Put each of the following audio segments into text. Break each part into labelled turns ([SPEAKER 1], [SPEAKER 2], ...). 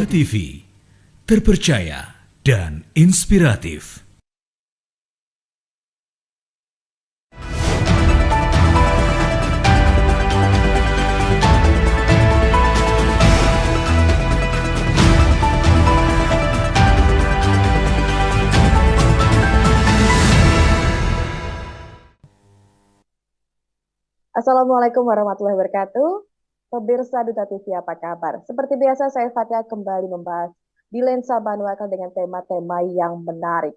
[SPEAKER 1] TV, terpercaya dan inspiratif.
[SPEAKER 2] Assalamualaikum warahmatullahi wabarakatuh. Pemirsa Duta TV, apa kabar? Seperti biasa, saya Fatia kembali membahas di Lensa Banuakal dengan tema-tema yang menarik.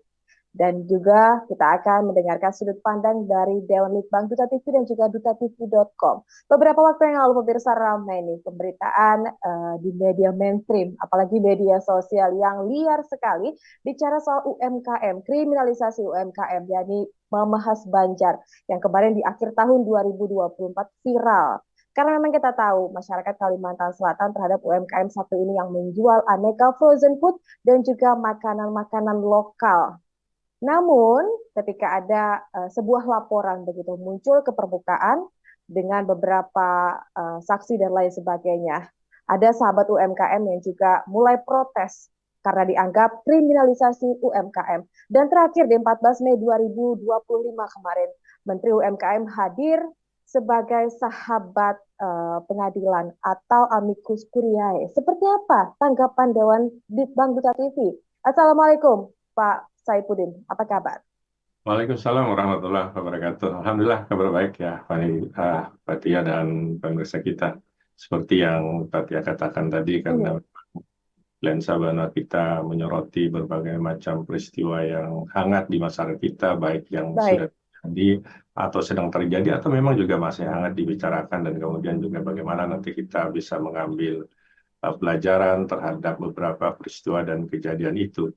[SPEAKER 2] Dan juga kita akan mendengarkan sudut pandang dari Dewan Litbang Duta TV dan juga dutatv.com. Beberapa waktu yang lalu pemirsa ramai nih pemberitaan di media mainstream, apalagi media sosial yang liar sekali bicara soal UMKM, kriminalisasi UMKM, yakni Mama Khas Banjar yang kemarin di akhir tahun 2024 viral. Karena memang kita tahu masyarakat Kalimantan Selatan terhadap UMKM satu ini yang menjual aneka frozen food dan juga makanan-makanan lokal. Namun ketika ada sebuah laporan begitu muncul ke permukaan dengan beberapa saksi dan lain sebagainya, ada sahabat UMKM yang juga mulai protes karena dianggap kriminalisasi UMKM. Dan terakhir di 14 Mei 2025 kemarin, Menteri UMKM hadir sebagai sahabat pengadilan atau amicus curiae. Seperti apa tanggapan Dewan Litbang Duta TV? Assalamualaikum Pak Saifuddin, apa kabar?
[SPEAKER 3] Waalaikumsalam warahmatullahi wabarakatuh. Alhamdulillah kabar baik ya, Fatia dan pemirsa kita. Seperti yang Fatia katakan tadi, karena Lensa Banuakal kita menyoroti berbagai macam peristiwa yang hangat di masyarakat kita, baik yang sudah terjadi atau sedang terjadi atau memang juga masih hangat dibicarakan, dan kemudian juga bagaimana nanti kita bisa mengambil pelajaran terhadap beberapa peristiwa dan kejadian itu.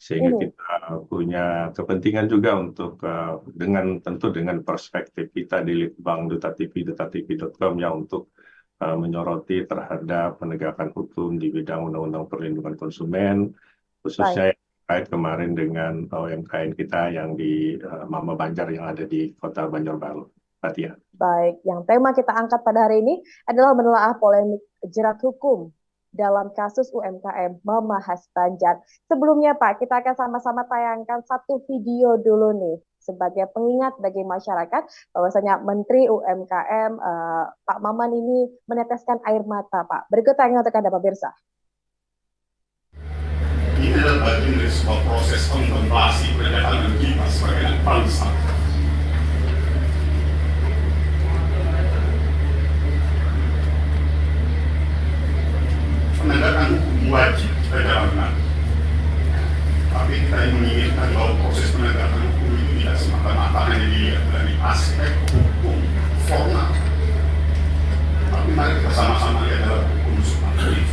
[SPEAKER 3] Sehingga kita punya kepentingan juga untuk tentu dengan perspektif kita di Litbang Duta TV, dutatv.com ya, untuk menyoroti terhadap penegakan hukum di bidang undang-undang perlindungan konsumen, khususnya yang terkait kemarin dengan UMKM kita yang di Mama Banjar yang ada di Kota Banjarbaru. Fatia.
[SPEAKER 2] Baik, yang tema kita angkat pada hari ini adalah menelaah polemik jerat hukum dalam kasus UMKM Mama Khas Banjar. Sebelumnya Pak, kita akan sama-sama tayangkan satu video dulu nih sebagai pengingat bagi masyarakat bahwasanya Menteri UMKM Pak Maman ini meneteskan air mata Pak. Berikut tayangan untuk Anda pemirsa.
[SPEAKER 4] Ini adalah bagian dari sebuah proses kontemplasi penegakan kita sebagai bangsa. Penegakan hukum wajib kita jalankan. Tapi kita menginginkan bahwa proses penegakan hukum itu tidak semata-mata hanya dilihat dari aspek hukum formal. Tapi mari kita sama-sama lihat dalam hukum substantif.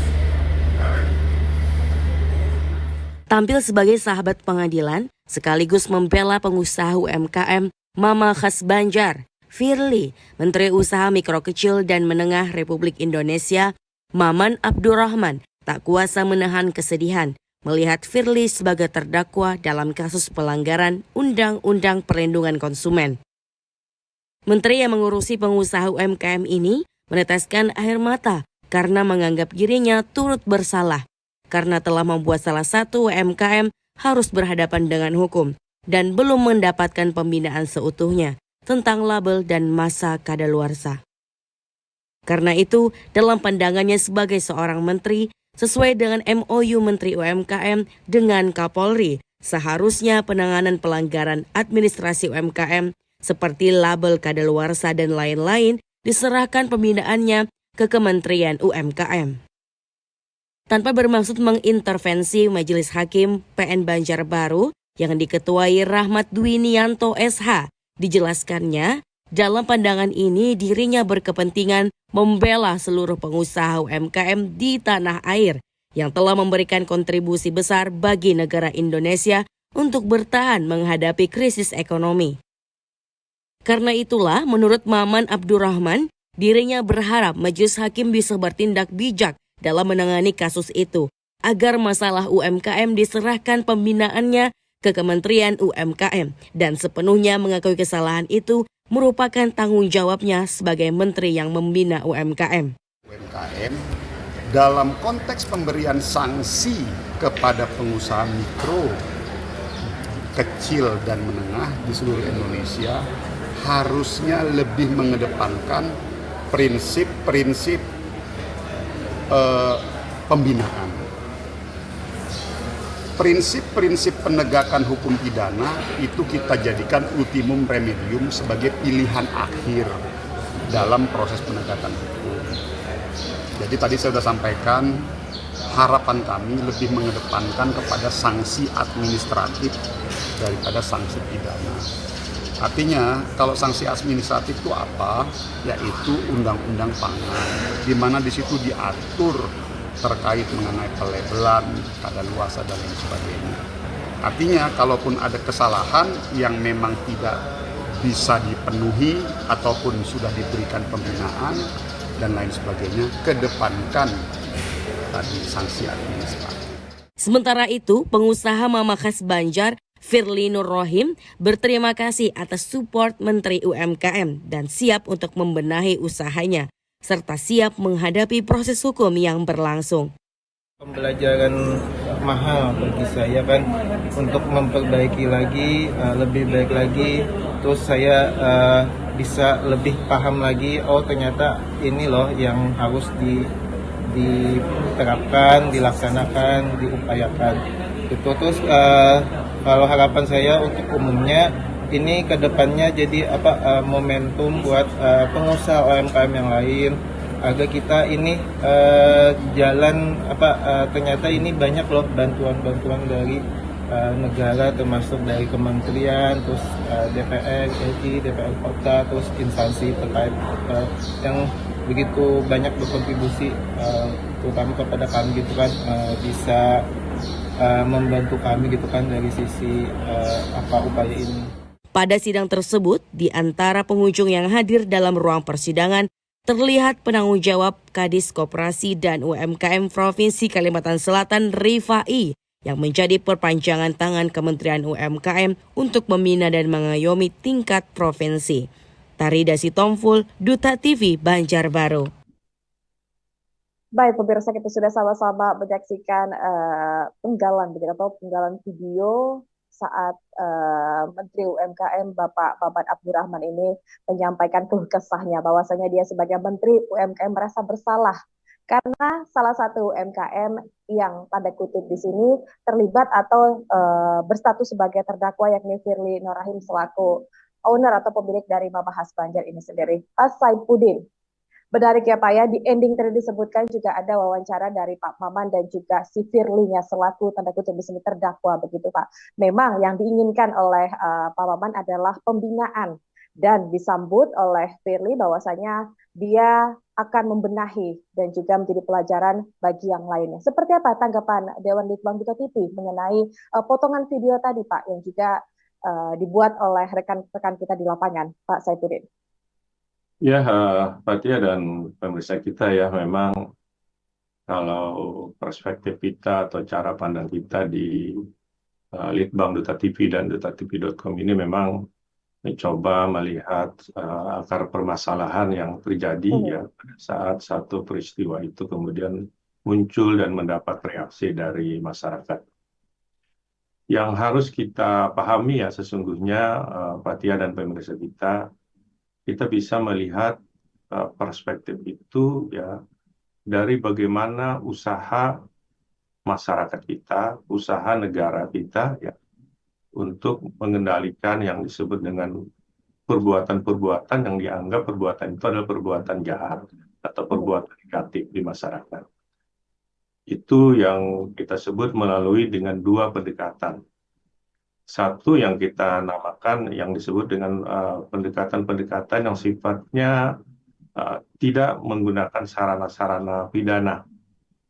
[SPEAKER 5] Tampil sebagai sahabat pengadilan, sekaligus membela pengusaha UMKM Mama Khas Banjar, Firly, Menteri Usaha Mikro Kecil dan Menengah Republik Indonesia, Maman Abdurrahman, tak kuasa menahan kesedihan melihat Firly sebagai terdakwa dalam kasus pelanggaran Undang-Undang Perlindungan Konsumen. Menteri yang mengurusi pengusaha UMKM ini meneteskan air mata karena menganggap dirinya turut bersalah karena telah membuat salah satu UMKM harus berhadapan dengan hukum dan belum mendapatkan pembinaan seutuhnya tentang label dan masa kadaluarsa. Karena itu, dalam pandangannya sebagai seorang menteri, sesuai dengan MOU Menteri UMKM dengan Kapolri, seharusnya penanganan pelanggaran administrasi UMKM seperti label kadaluarsa dan lain-lain diserahkan pembinaannya ke Kementerian UMKM. Tanpa bermaksud mengintervensi Majelis Hakim PN Banjarbaru yang diketuai Rahmat Dwi Nianto SH, dijelaskannya, dalam pandangan ini dirinya berkepentingan membela seluruh pengusaha UMKM di tanah air yang telah memberikan kontribusi besar bagi negara Indonesia untuk bertahan menghadapi krisis ekonomi. Karena itulah, menurut Maman Abdurrahman, dirinya berharap Majelis Hakim bisa bertindak bijak dalam menangani kasus itu, agar masalah UMKM diserahkan pembinaannya ke Kementerian UMKM dan sepenuhnya mengakui kesalahan itu merupakan tanggung jawabnya sebagai menteri yang membina UMKM.
[SPEAKER 6] UMKM dalam konteks pemberian sanksi kepada pengusaha mikro, kecil dan menengah di seluruh Indonesia harusnya lebih mengedepankan prinsip-prinsip pembinaan. Prinsip-prinsip penegakan hukum pidana itu kita jadikan ultimum remedium sebagai pilihan akhir dalam proses penegakan hukum. Jadi tadi saya sudah sampaikan, harapan kami lebih mengedepankan kepada sanksi administratif daripada sanksi pidana. Artinya kalau sanksi administratif itu apa? Yaitu undang-undang pangan, di mana di situ diatur terkait mengenai pelabelan, kadaluarsa dan lain sebagainya. Artinya kalaupun ada kesalahan yang memang tidak bisa dipenuhi ataupun sudah diberikan pembinaan dan lain sebagainya, kedepankan tadi sanksi administratif.
[SPEAKER 5] Sementara itu, pengusaha Mama Khas Banjar, Firly Nur Rohim, berterima kasih atas support Menteri UMKM dan siap untuk membenahi usahanya, serta siap menghadapi proses hukum yang berlangsung.
[SPEAKER 7] Pembelajaran mahal bagi saya kan, untuk memperbaiki lagi, lebih baik lagi, terus saya bisa lebih paham lagi, oh ternyata ini loh yang harus diterapkan, dilaksanakan, diupayakan. Itu terus kalau harapan saya untuk umumnya ini kedepannya jadi momentum buat pengusaha UMKM yang lain, agar kita ini jalan ternyata ini banyak loh bantuan-bantuan dari negara, termasuk dari kementerian, terus DPR RI, DPR kota, terus instansi terkait yang begitu banyak berkontribusi terutama kepada kami gitu kan, bisa membantu kami gitu kan dari sisi upaya ini.
[SPEAKER 5] Pada sidang tersebut, di antara pengunjung yang hadir dalam ruang persidangan, terlihat penanggung jawab Kadis Koperasi dan UMKM Provinsi Kalimantan Selatan Rifai yang menjadi perpanjangan tangan Kementerian UMKM untuk membina dan mengayomi tingkat provinsi. Tarida Sitomful, Duta TV Banjarbaru.
[SPEAKER 2] Baik, pemirsa, kita sudah sama-sama menyaksikan penggalan atau penggalan video saat Menteri UMKM Bapak Maman Abdurrahman ini menyampaikan keluh kesahnya bahwasanya dia sebagai Menteri UMKM merasa bersalah karena salah satu UMKM yang tanda kutip di sini terlibat atau berstatus sebagai terdakwa, yakni Firly Nur Rohim selaku owner atau pemilik dari Mama Khas Banjar ini sendiri, Pak Saifuddin. Menarik ya Pak ya, di ending tadi disebutkan juga ada wawancara dari Pak Maman dan juga si Firly-nya selaku tanda kutip di sini terdakwa begitu Pak. Memang yang diinginkan oleh Pak Maman adalah pembinaan dan disambut oleh Firly bahwasanya dia akan membenahi dan juga menjadi pelajaran bagi yang lainnya. Seperti apa tanggapan Dewan Litbang Duta TV mengenai potongan video tadi Pak yang juga dibuat oleh rekan-rekan kita di lapangan, Pak Saifuddin?
[SPEAKER 3] Ya, Pak Tia dan pemirsa kita ya, memang kalau perspektif kita atau cara pandang kita di Litbang Duta TV dan dutatv.com ini memang mencoba melihat akar permasalahan yang terjadi ya pada saat satu peristiwa itu kemudian muncul dan mendapat reaksi dari masyarakat. Yang harus kita pahami ya sesungguhnya Pak Tia dan pemirsa kita bisa melihat perspektif itu ya dari bagaimana usaha masyarakat kita, usaha negara kita ya untuk mengendalikan yang disebut dengan perbuatan-perbuatan yang dianggap perbuatan itu adalah perbuatan jahat atau perbuatan negatif di masyarakat. Itu yang kita sebut melalui dengan dua pendekatan. Satu yang kita namakan yang disebut dengan pendekatan-pendekatan yang sifatnya tidak menggunakan sarana-sarana pidana.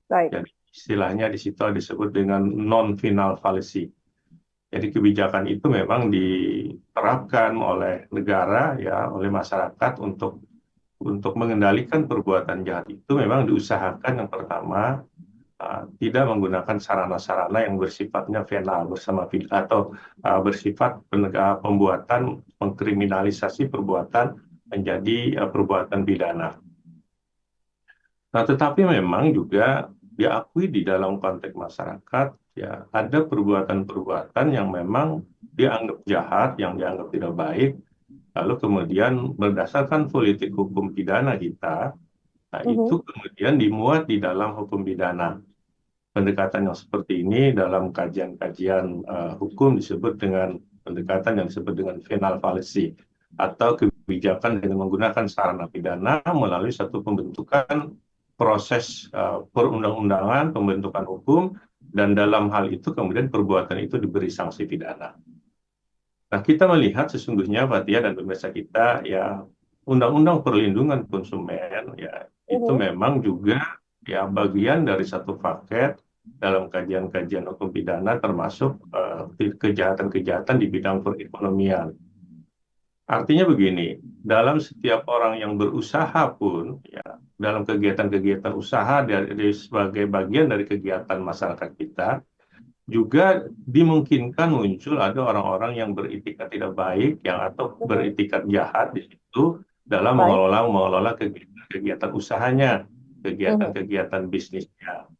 [SPEAKER 2] Baik.
[SPEAKER 3] Jadi istilahnya di situ disebut dengan non-final fallacy. Jadi kebijakan itu memang diterapkan oleh negara ya, oleh masyarakat untuk mengendalikan perbuatan jahat itu memang diusahakan yang pertama tidak menggunakan sarana-sarana yang bersifatnya venal bersama atau bersifat pembuatan mengkriminalisasi perbuatan menjadi perbuatan pidana. Nah, tetapi memang juga diakui di dalam konteks masyarakat, ya ada perbuatan-perbuatan yang memang dianggap jahat, yang dianggap tidak baik, lalu kemudian berdasarkan politik hukum pidana kita, nah
[SPEAKER 2] Mhm.
[SPEAKER 3] itu kemudian dimuat di dalam hukum pidana. Pendekatan yang seperti ini dalam kajian-kajian hukum disebut dengan pendekatan yang disebut dengan venal fallacy, atau kebijakan dengan menggunakan sarana pidana melalui satu pembentukan proses perundang-undangan, pembentukan hukum, dan dalam hal itu kemudian perbuatan itu diberi sanksi pidana. Nah, kita melihat sesungguhnya, Fatia dan pemirsa kita, ya Undang-Undang Perlindungan Konsumen, ya itu
[SPEAKER 2] Mhm.
[SPEAKER 3] memang juga ya bagian dari satu paket dalam kajian-kajian hukum pidana, termasuk kejahatan-kejahatan di bidang perekonomian. Artinya begini, dalam setiap orang yang berusaha pun, ya, dalam kegiatan-kegiatan usaha dari sebagai bagian dari kegiatan masyarakat kita, juga dimungkinkan muncul ada orang-orang yang beritikat tidak baik, yang atau
[SPEAKER 2] Mhm.
[SPEAKER 3] beritikat jahat di situ dalam
[SPEAKER 2] Baik.
[SPEAKER 3] mengelola kegiatan-kegiatan usahanya,
[SPEAKER 2] Mhm.
[SPEAKER 3] kegiatan-kegiatan bisnisnya.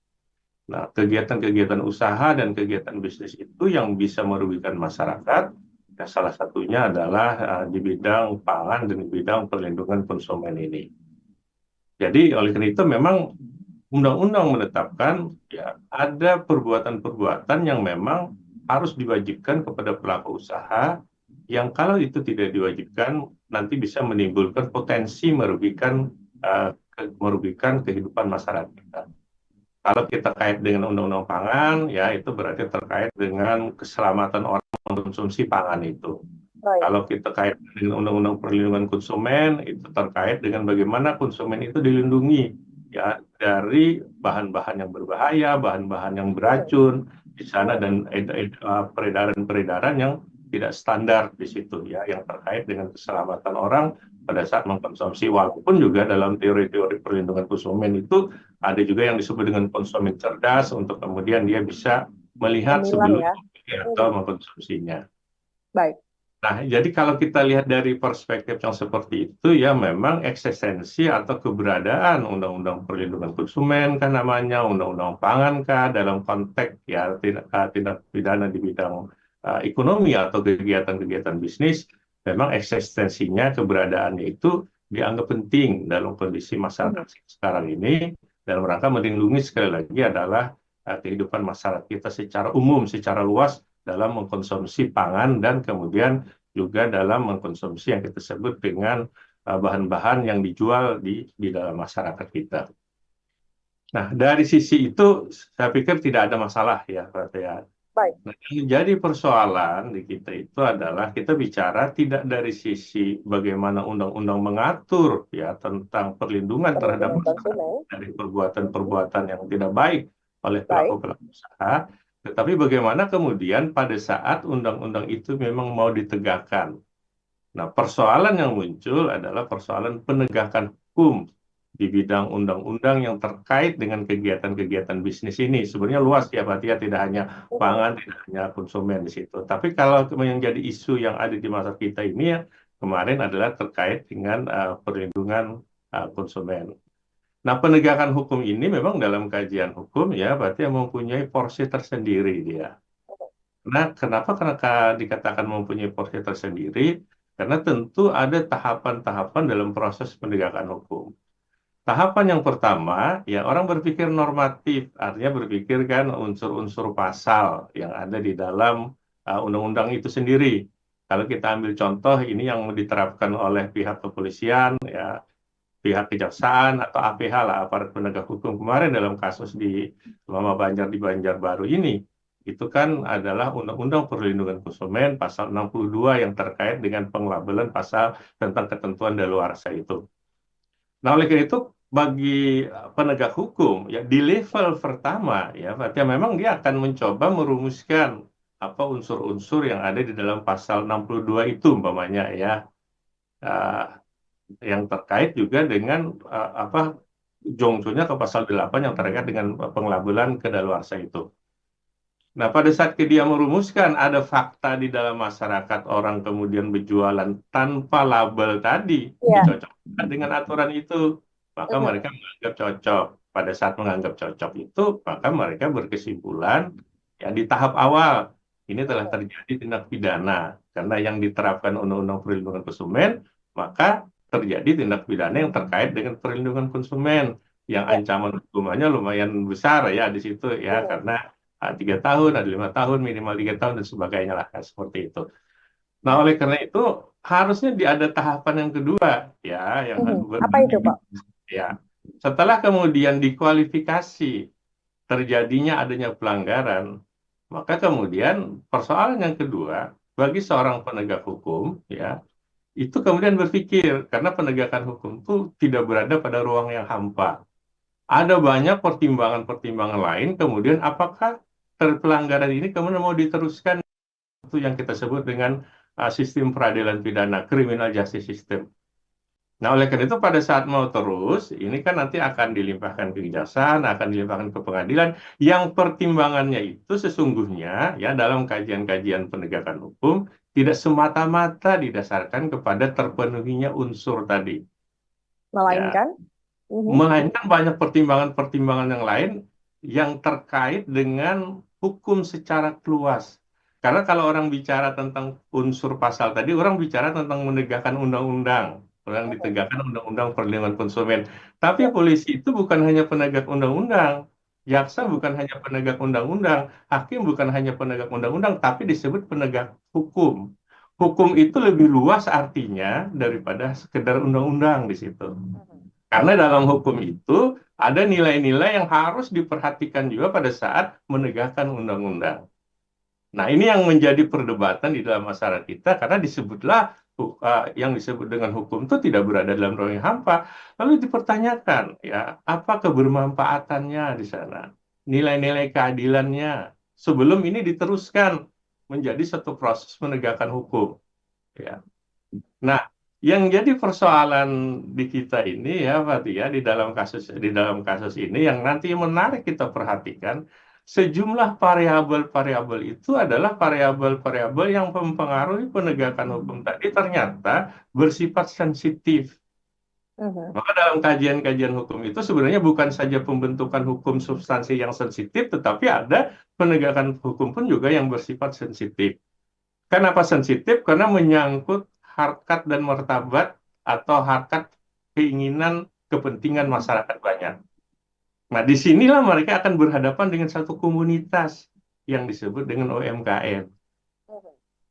[SPEAKER 3] Nah, kegiatan-kegiatan usaha dan kegiatan bisnis itu yang bisa merugikan masyarakat, ya salah satunya adalah di bidang pangan dan di bidang perlindungan konsumen ini. Jadi oleh karena itu memang undang-undang menetapkan ya ada perbuatan-perbuatan yang memang harus diwajibkan kepada pelaku usaha, yang kalau itu tidak diwajibkan nanti bisa menimbulkan potensi merugikan kehidupan masyarakat kita. Kalau kita kait dengan undang-undang pangan, ya itu berarti terkait dengan keselamatan orang mengkonsumsi pangan itu.
[SPEAKER 2] Baik.
[SPEAKER 3] Kalau kita kait dengan undang-undang perlindungan konsumen, itu terkait dengan bagaimana konsumen itu dilindungi ya dari bahan-bahan yang berbahaya, bahan-bahan yang
[SPEAKER 2] Mhm.
[SPEAKER 3] beracun di sana,
[SPEAKER 2] Mhm.
[SPEAKER 3] dan peredaran-peredaran yang tidak standar di situ ya, yang terkait dengan keselamatan orang pada saat mengkonsumsi. Walaupun juga dalam teori-teori perlindungan konsumen itu ada juga yang disebut dengan konsumen cerdas, untuk kemudian dia bisa melihat
[SPEAKER 2] Memilah
[SPEAKER 3] sebelum
[SPEAKER 2] ya.
[SPEAKER 3] membeli atau
[SPEAKER 2] Mhm.
[SPEAKER 3] mengkonsumsinya.
[SPEAKER 2] Baik.
[SPEAKER 3] Nah, jadi kalau kita lihat dari perspektif yang seperti itu, ya memang eksistensi atau keberadaan Undang-Undang Perlindungan Konsumen kan namanya, Undang-Undang Pangan kan dalam konteks ya tindak pidana di bidang ekonomi atau kegiatan-kegiatan bisnis, memang eksistensinya, keberadaannya itu dianggap penting dalam kondisi
[SPEAKER 2] Mhm.
[SPEAKER 3] masyarakat sekarang ini, dalam rangka melindungi sekali lagi adalah kehidupan masyarakat kita secara umum, secara luas dalam mengkonsumsi pangan, dan kemudian juga dalam mengkonsumsi yang kita sebut dengan bahan-bahan yang dijual di dalam masyarakat kita. Nah, dari sisi itu saya pikir tidak ada masalah ya, Pak Tia.
[SPEAKER 2] Baik.
[SPEAKER 3] Nah, yang jadi persoalan di kita itu adalah kita bicara tidak dari sisi bagaimana undang-undang mengatur ya tentang perlindungan terhadap
[SPEAKER 2] Perlindungan
[SPEAKER 3] masyarakat
[SPEAKER 2] konsumen.
[SPEAKER 3] dari
[SPEAKER 2] Mhm.
[SPEAKER 3] perbuatan-perbuatan yang tidak baik oleh
[SPEAKER 2] Baik.
[SPEAKER 3] pelaku-pelaku usaha, tetapi bagaimana kemudian pada saat undang-undang itu memang mau ditegakkan. Nah, persoalan yang muncul adalah persoalan penegakan hukum di bidang undang-undang yang terkait dengan kegiatan-kegiatan bisnis ini. Sebenarnya luas ya, Pak Tia, tidak hanya
[SPEAKER 2] Mhm.
[SPEAKER 3] pangan, tidak hanya konsumen di situ. Tapi kalau yang jadi isu yang ada di masa kita ini ya, kemarin adalah terkait dengan perlindungan konsumen. Nah, penegakan hukum ini memang dalam kajian hukum ya, Pak Tia, mempunyai porsi tersendiri dia. Nah, kenapa? Karena dikatakan mempunyai porsi tersendiri, karena tentu ada tahapan-tahapan dalam proses penegakan hukum. Tahapan yang pertama, ya orang berpikir normatif, artinya berpikir kan unsur-unsur pasal yang ada di dalam undang-undang itu sendiri. Kalau kita ambil contoh ini yang diterapkan oleh pihak kepolisian, ya pihak kejaksaan atau APH lah, aparat penegak hukum kemarin dalam kasus di Mama Banjar di Banjarbaru ini, itu kan adalah Undang-Undang Perlindungan Konsumen pasal 62 yang terkait dengan penglabelan pasal tentang ketentuan daluarsa itu. Nah, oleh karena itu bagi penegak hukum ya di level pertama ya berarti memang dia akan mencoba merumuskan apa unsur-unsur yang ada di dalam pasal 62 itu umpamanya ya. Ah, yang terkait juga dengan apa jongjonya ke pasal 8 yang terkait dengan penglabelan kedaluarsa itu. Nah, pada saat dia merumuskan ada fakta di dalam masyarakat orang kemudian berjualan tanpa label tadi,
[SPEAKER 2] Iya.
[SPEAKER 3] dicocokkan dengan aturan itu. maka mereka menganggap cocok. Pada saat menganggap cocok itu, maka mereka berkesimpulan ya di tahap awal ini telah terjadi tindak pidana karena yang diterapkan Undang-Undang Perlindungan Konsumen, maka terjadi tindak pidana yang terkait dengan perlindungan konsumen yang ancaman hukumannya lumayan besar ya di situ ya karena 3 tahun, ada 5 tahun, minimal 3 tahun dan sebagainya lah kan, seperti itu. Nah, oleh karena itu harusnya ada tahapan yang kedua ya, yang
[SPEAKER 2] Apa itu, Pak?
[SPEAKER 3] ya. Setelah kemudian dikualifikasi terjadinya adanya pelanggaran, maka kemudian persoalan yang kedua bagi seorang penegak hukum ya, itu kemudian berpikir karena penegakan hukum itu tidak berada pada ruang yang hampa. Ada banyak pertimbangan-pertimbangan lain, kemudian apakah pelanggaran ini kemudian mau diteruskan, itu yang kita sebut dengan sistem peradilan pidana, criminal justice system. Nah, oleh karena itu pada saat mau terus, ini kan nanti akan dilimpahkan ke kejaksaan, akan dilimpahkan ke pengadilan, yang pertimbangannya itu sesungguhnya ya dalam kajian-kajian penegakan hukum tidak semata-mata didasarkan kepada terpenuhinya unsur tadi.
[SPEAKER 2] Melainkan?
[SPEAKER 3] Melainkan banyak pertimbangan-pertimbangan yang lain yang terkait dengan hukum secara luas. Karena kalau orang bicara tentang unsur pasal tadi, orang bicara tentang menegakkan undang-undang. Orang ditegakkan undang-undang perlindungan konsumen. Tapi polisi itu bukan hanya penegak undang-undang. Jaksa bukan hanya penegak undang-undang. Hakim bukan hanya penegak undang-undang, tapi disebut penegak hukum. Hukum itu lebih luas artinya daripada sekedar undang-undang di situ. Karena dalam hukum itu ada nilai-nilai yang harus diperhatikan juga pada saat menegakkan undang-undang. Nah, ini yang menjadi perdebatan di dalam masyarakat kita karena disebutlah yang disebut dengan hukum itu tidak berada dalam ruang yang hampa. Lalu dipertanyakan, ya, apa kebermanfaatannya di sana? Nilai-nilai keadilannya sebelum ini diteruskan menjadi satu proses penegakan hukum. Ya. Nah, yang jadi persoalan di kita ini ya, Pak ya, di dalam kasus ini yang nanti menarik kita perhatikan, sejumlah variabel-variabel itu adalah variabel-variabel yang mempengaruhi penegakan hukum tadi ternyata bersifat sensitif. Maka dalam kajian-kajian hukum itu sebenarnya bukan saja pembentukan hukum substansi yang sensitif, tetapi ada penegakan hukum pun juga yang bersifat sensitif. Kenapa sensitif? Karena menyangkut harkat dan martabat atau harkat keinginan kepentingan masyarakat banyak. Nah, disinilah mereka akan berhadapan dengan satu komunitas yang disebut dengan UMKM.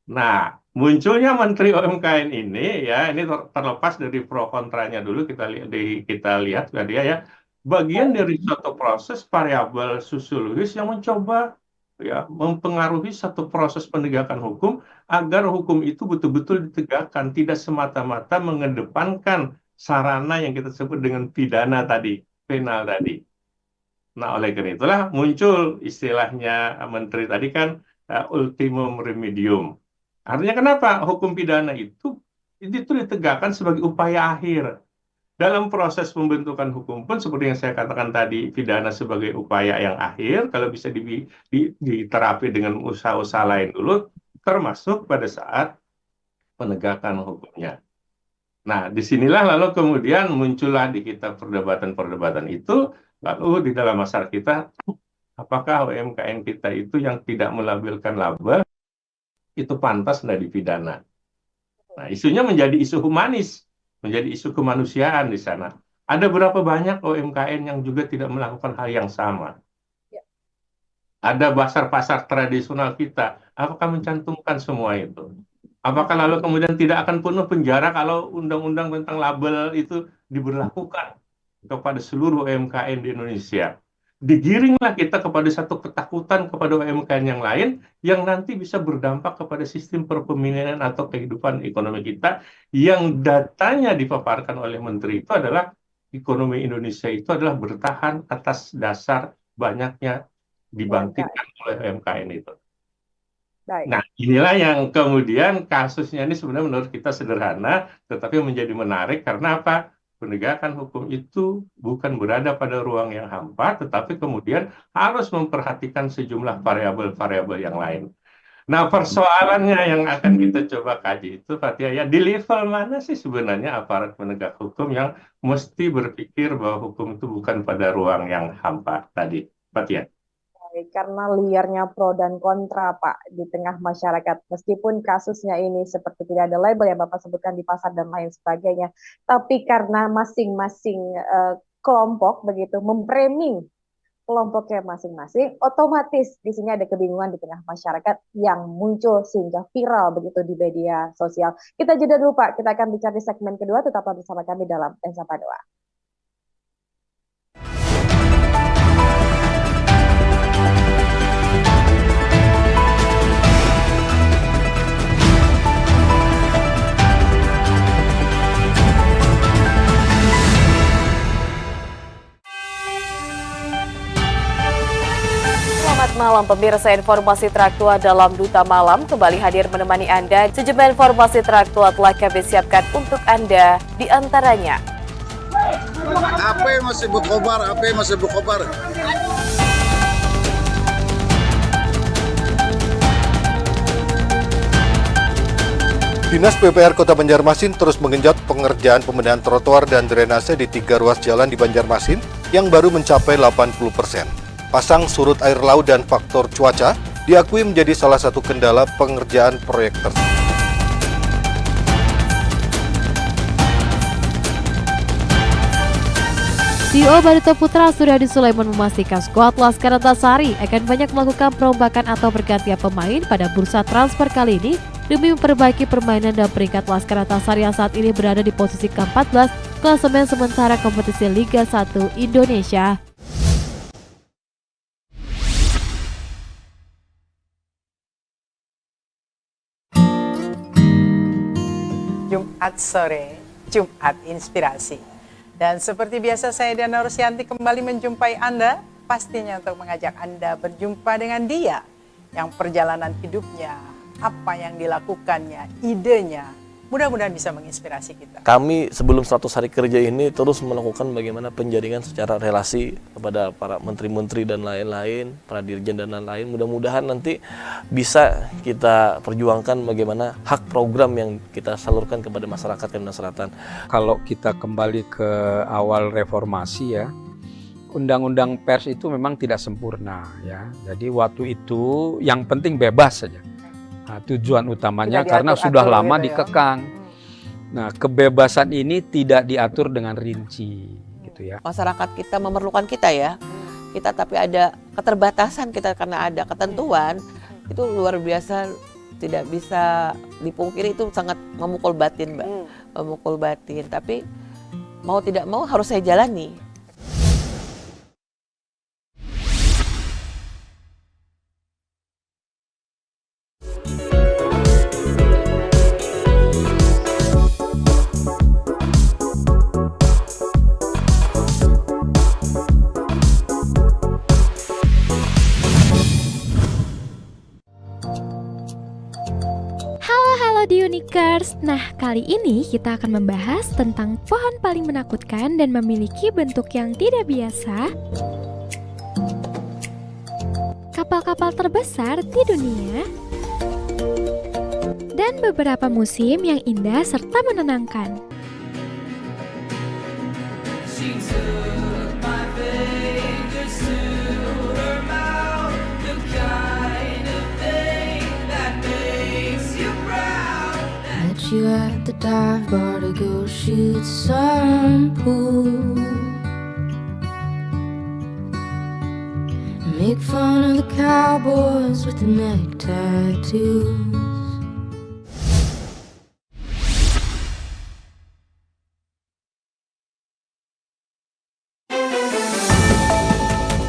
[SPEAKER 3] Nah, munculnya Menteri UMKM ini ya, ini terlepas dari pro kontranya dulu kita lihat tadi ya, bagian dari suatu proses variabel sosiologis yang mencoba ya mempengaruhi satu proses penegakan hukum agar hukum itu betul-betul ditegakkan, tidak semata-mata mengedepankan sarana yang kita sebut dengan pidana tadi, penal tadi. Nah, oleh karena itulah muncul istilahnya Menteri tadi kan ultimum remedium. Artinya kenapa? Hukum pidana itu ditegakkan sebagai upaya akhir. Dalam proses pembentukan hukum pun seperti yang saya katakan tadi, pidana sebagai upaya yang akhir, kalau bisa diterapi dengan usaha-usaha lain dulu, termasuk pada saat penegakan hukumnya. Nah, disinilah lalu kemudian muncullah di kita perdebatan-perdebatan itu, lalu di dalam masyarakat kita, apakah UMKM kita itu yang tidak melampirkan laba, itu pantas tidak dipidana. Nah, isunya menjadi isu humanis, menjadi isu kemanusiaan di sana. Ada berapa banyak UMKM yang juga tidak melakukan hal yang sama? Ada pasar-pasar tradisional kita, apakah mencantumkan semua itu? Apakah lalu kemudian tidak akan penuh penjara kalau undang-undang tentang label itu diberlakukan kepada seluruh UMKM di Indonesia? Digiringlah kita kepada satu ketakutan kepada UMKM yang lain yang nanti bisa berdampak kepada sistem perpemilihan atau kehidupan ekonomi kita yang datanya dipaparkan oleh Menteri itu adalah ekonomi Indonesia itu adalah bertahan atas dasar banyaknya dibangkitkan oleh UMKM itu.
[SPEAKER 2] Baik.
[SPEAKER 3] Nah, inilah yang kemudian kasusnya ini sebenarnya menurut kita sederhana, tetapi menjadi menarik karena apa? Penegakan hukum itu bukan berada pada ruang yang hampa, tetapi kemudian harus memperhatikan sejumlah variabel-variabel yang lain. Nah, persoalannya yang akan kita coba kaji itu, Fatia, ya di level mana sih sebenarnya aparat penegak hukum yang mesti berpikir bahwa hukum itu bukan pada ruang yang hampa tadi, Fatia?
[SPEAKER 2] Karena liarnya pro dan kontra, Pak, di tengah masyarakat. Meskipun kasusnya ini seperti tidak ada label yang Bapak sebutkan di pasar dan lain sebagainya, tapi karena masing-masing kelompok begitu memframing kelompoknya masing-masing, otomatis di sini ada kebingungan di tengah masyarakat yang muncul sehingga viral begitu di media sosial. Kita jeda dulu, Pak. Kita akan bicara di segmen kedua. Tetaplah bersama kami dalam Lensa Banua.
[SPEAKER 8] Selamat malam pemirsa, informasi teraktual dalam Duta Malam kembali hadir menemani Anda. Sejumlah informasi teraktual telah kami siapkan untuk Anda, di antaranya.
[SPEAKER 9] Apa masih berkobar?
[SPEAKER 10] Dinas PUPR Kota Banjarmasin terus menggenjot pengerjaan pembenahan trotoar dan drainase di 3 ruas jalan di Banjarmasin yang baru mencapai 80%. Pasang surut air laut dan faktor cuaca diakui menjadi salah satu kendala pengerjaan proyek tersebut.
[SPEAKER 11] CEO Barito Putra Suryadi Sulaiman memastikan skuad Laskar Antasari akan banyak melakukan perombakan atau pergantian pemain pada bursa transfer kali ini demi memperbaiki permainan dan peringkat Laskar Antasari yang saat ini berada di posisi ke-14 klasemen sementara kompetisi Liga 1 Indonesia.
[SPEAKER 12] Jumat sore, Jumat Inspirasi. Dan seperti biasa saya Diana Rusyanti kembali menjumpai Anda, pastinya untuk mengajak Anda berjumpa dengan dia yang perjalanan hidupnya, apa yang dilakukannya, idenya, mudah-mudahan bisa menginspirasi kita.
[SPEAKER 13] Kami sebelum 100 hari kerja ini terus melakukan bagaimana penjaringan secara relasi kepada para menteri-menteri dan lain-lain, para dirjen dan lain-lain. Mudah-mudahan nanti bisa kita perjuangkan bagaimana hak program yang kita salurkan kepada masyarakat Kalimantan Selatan.
[SPEAKER 14] Kalau kita kembali ke awal reformasi ya, undang-undang pers itu memang tidak sempurna ya. Jadi waktu itu yang penting bebas saja. Nah, tujuan utamanya karena sudah lama dikekang. Nah, kebebasan ini tidak diatur dengan rinci gitu ya.
[SPEAKER 15] Masyarakat kita memerlukan kita ya. Kita tapi ada keterbatasan kita karena ada ketentuan. Itu luar biasa, tidak bisa dipungkiri, itu sangat memukul batin, Mbak. Memukul batin, tapi mau tidak mau harus saya jalani.
[SPEAKER 11] Halo di Unikers. Nah, kali ini kita akan membahas tentang pohon paling menakutkan dan memiliki bentuk yang tidak biasa. Kapal-kapal terbesar di dunia. Dan beberapa musim yang indah serta menenangkan.
[SPEAKER 16] You at the dive bar to go shoot some pool. Make fun of the cowboys with the neck tattoos.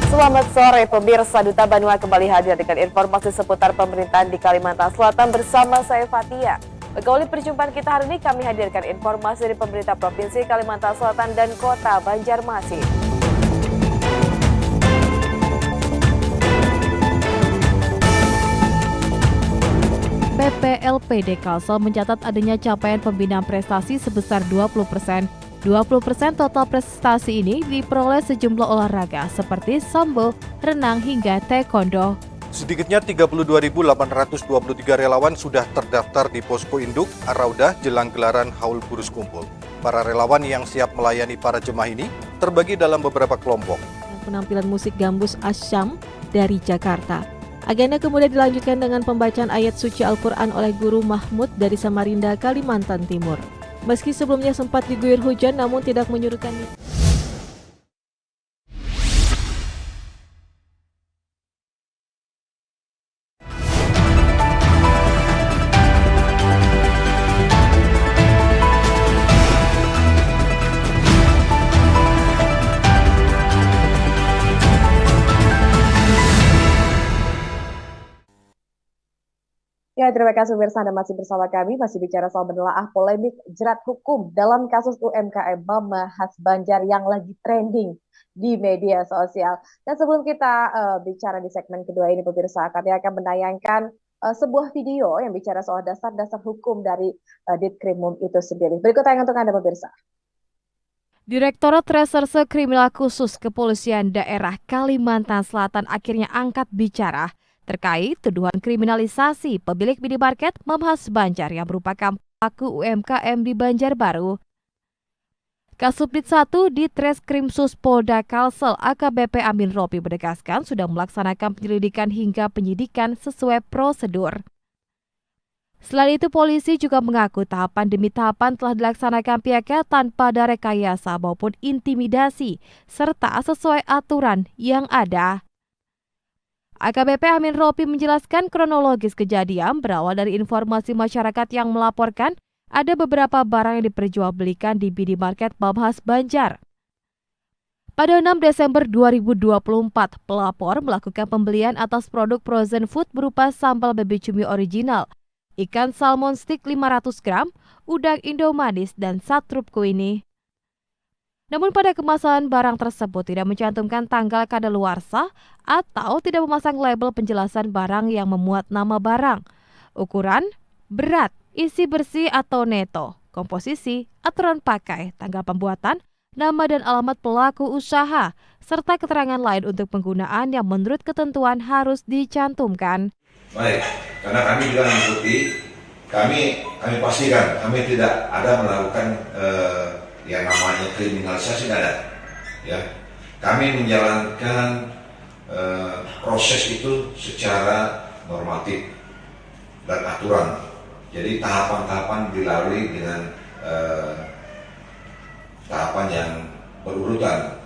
[SPEAKER 8] Selamat sore pemirsa, Duta Banua kembali hadir dengan informasi seputar pemerintahan di Kalimantan Selatan bersama saya Fatia. Bergauli perjumpaan kita hari ini kami hadirkan informasi dari pemerintah Provinsi Kalimantan Selatan dan Kota Banjarmasin.
[SPEAKER 11] PPLPD Kalsel mencatat adanya capaian pembinaan prestasi sebesar 20%. 20% total prestasi ini diperoleh sejumlah olahraga seperti sambo, renang hingga taekwondo.
[SPEAKER 10] Sedikitnya 32.823 relawan sudah terdaftar di Posko Induk Ar-Raudah jelang gelaran Haul Burus Kumpul. Para relawan yang siap melayani para jemaah ini terbagi dalam beberapa kelompok.
[SPEAKER 17] Penampilan musik gambus Asyam dari Jakarta. Agenda kemudian dilanjutkan dengan pembacaan ayat suci Al-Quran oleh Guru Mahmud dari Samarinda, Kalimantan Timur. Meski sebelumnya sempat diguyur hujan, namun tidak menyurutkan.
[SPEAKER 2] Ya, terima kasih pemirsa, Anda masih bersama kami, masih bicara soal menelaah polemik jerat hukum dalam kasus UMKM Mama Khas Banjar yang lagi trending di media sosial. Dan sebelum kita bicara di segmen kedua ini, pemirsa, kami akan menayangkan sebuah video yang bicara soal dasar-dasar hukum dari Ditkrimum itu sendiri. Berikut tayangan untuk Anda, pemirsa.
[SPEAKER 11] Direktorat Reserse Kriminal Khusus Kepolisian Daerah Kalimantan Selatan akhirnya angkat bicara terkait tuduhan kriminalisasi pemilik minimarket Mama Khas Banjar yang merupakan pelaku UMKM di Banjarbaru. Kasubdit 1 di Treskrimsus Polda Kalsel AKBP Amin Ropi menegaskan sudah melaksanakan penyelidikan hingga penyidikan sesuai prosedur. Selain itu, polisi juga mengaku tahapan demi tahapan telah dilaksanakan pihaknya tanpa ada rekayasa maupun intimidasi, serta sesuai aturan yang ada. AKBP Amin Ropi menjelaskan kronologis kejadian berawal dari informasi masyarakat yang melaporkan ada beberapa barang yang diperjualbelikan di minimarket Mama Khas Banjar. Pada 6 Desember 2024, pelapor melakukan pembelian atas produk frozen food berupa sambal baby cumi original, ikan salmon stick 500 gram, udang Indomanis, dan satrup kuini. Namun pada kemasan barang tersebut tidak mencantumkan tanggal kadaluarsa atau tidak memasang label penjelasan barang yang memuat nama barang, ukuran, berat, isi bersih atau neto, komposisi, aturan pakai, tanggal pembuatan, nama dan alamat pelaku usaha, serta keterangan lain untuk penggunaan yang menurut ketentuan harus dicantumkan.
[SPEAKER 18] Baik, karena kami juga mengikuti, kami pastikan kami tidak ada melakukan yang namanya kriminalisasi, tidak ada. Ya, kami menjalankan proses itu secara normatif dan aturan. Jadi tahapan-tahapan dilalui dengan tahapan yang berurutan,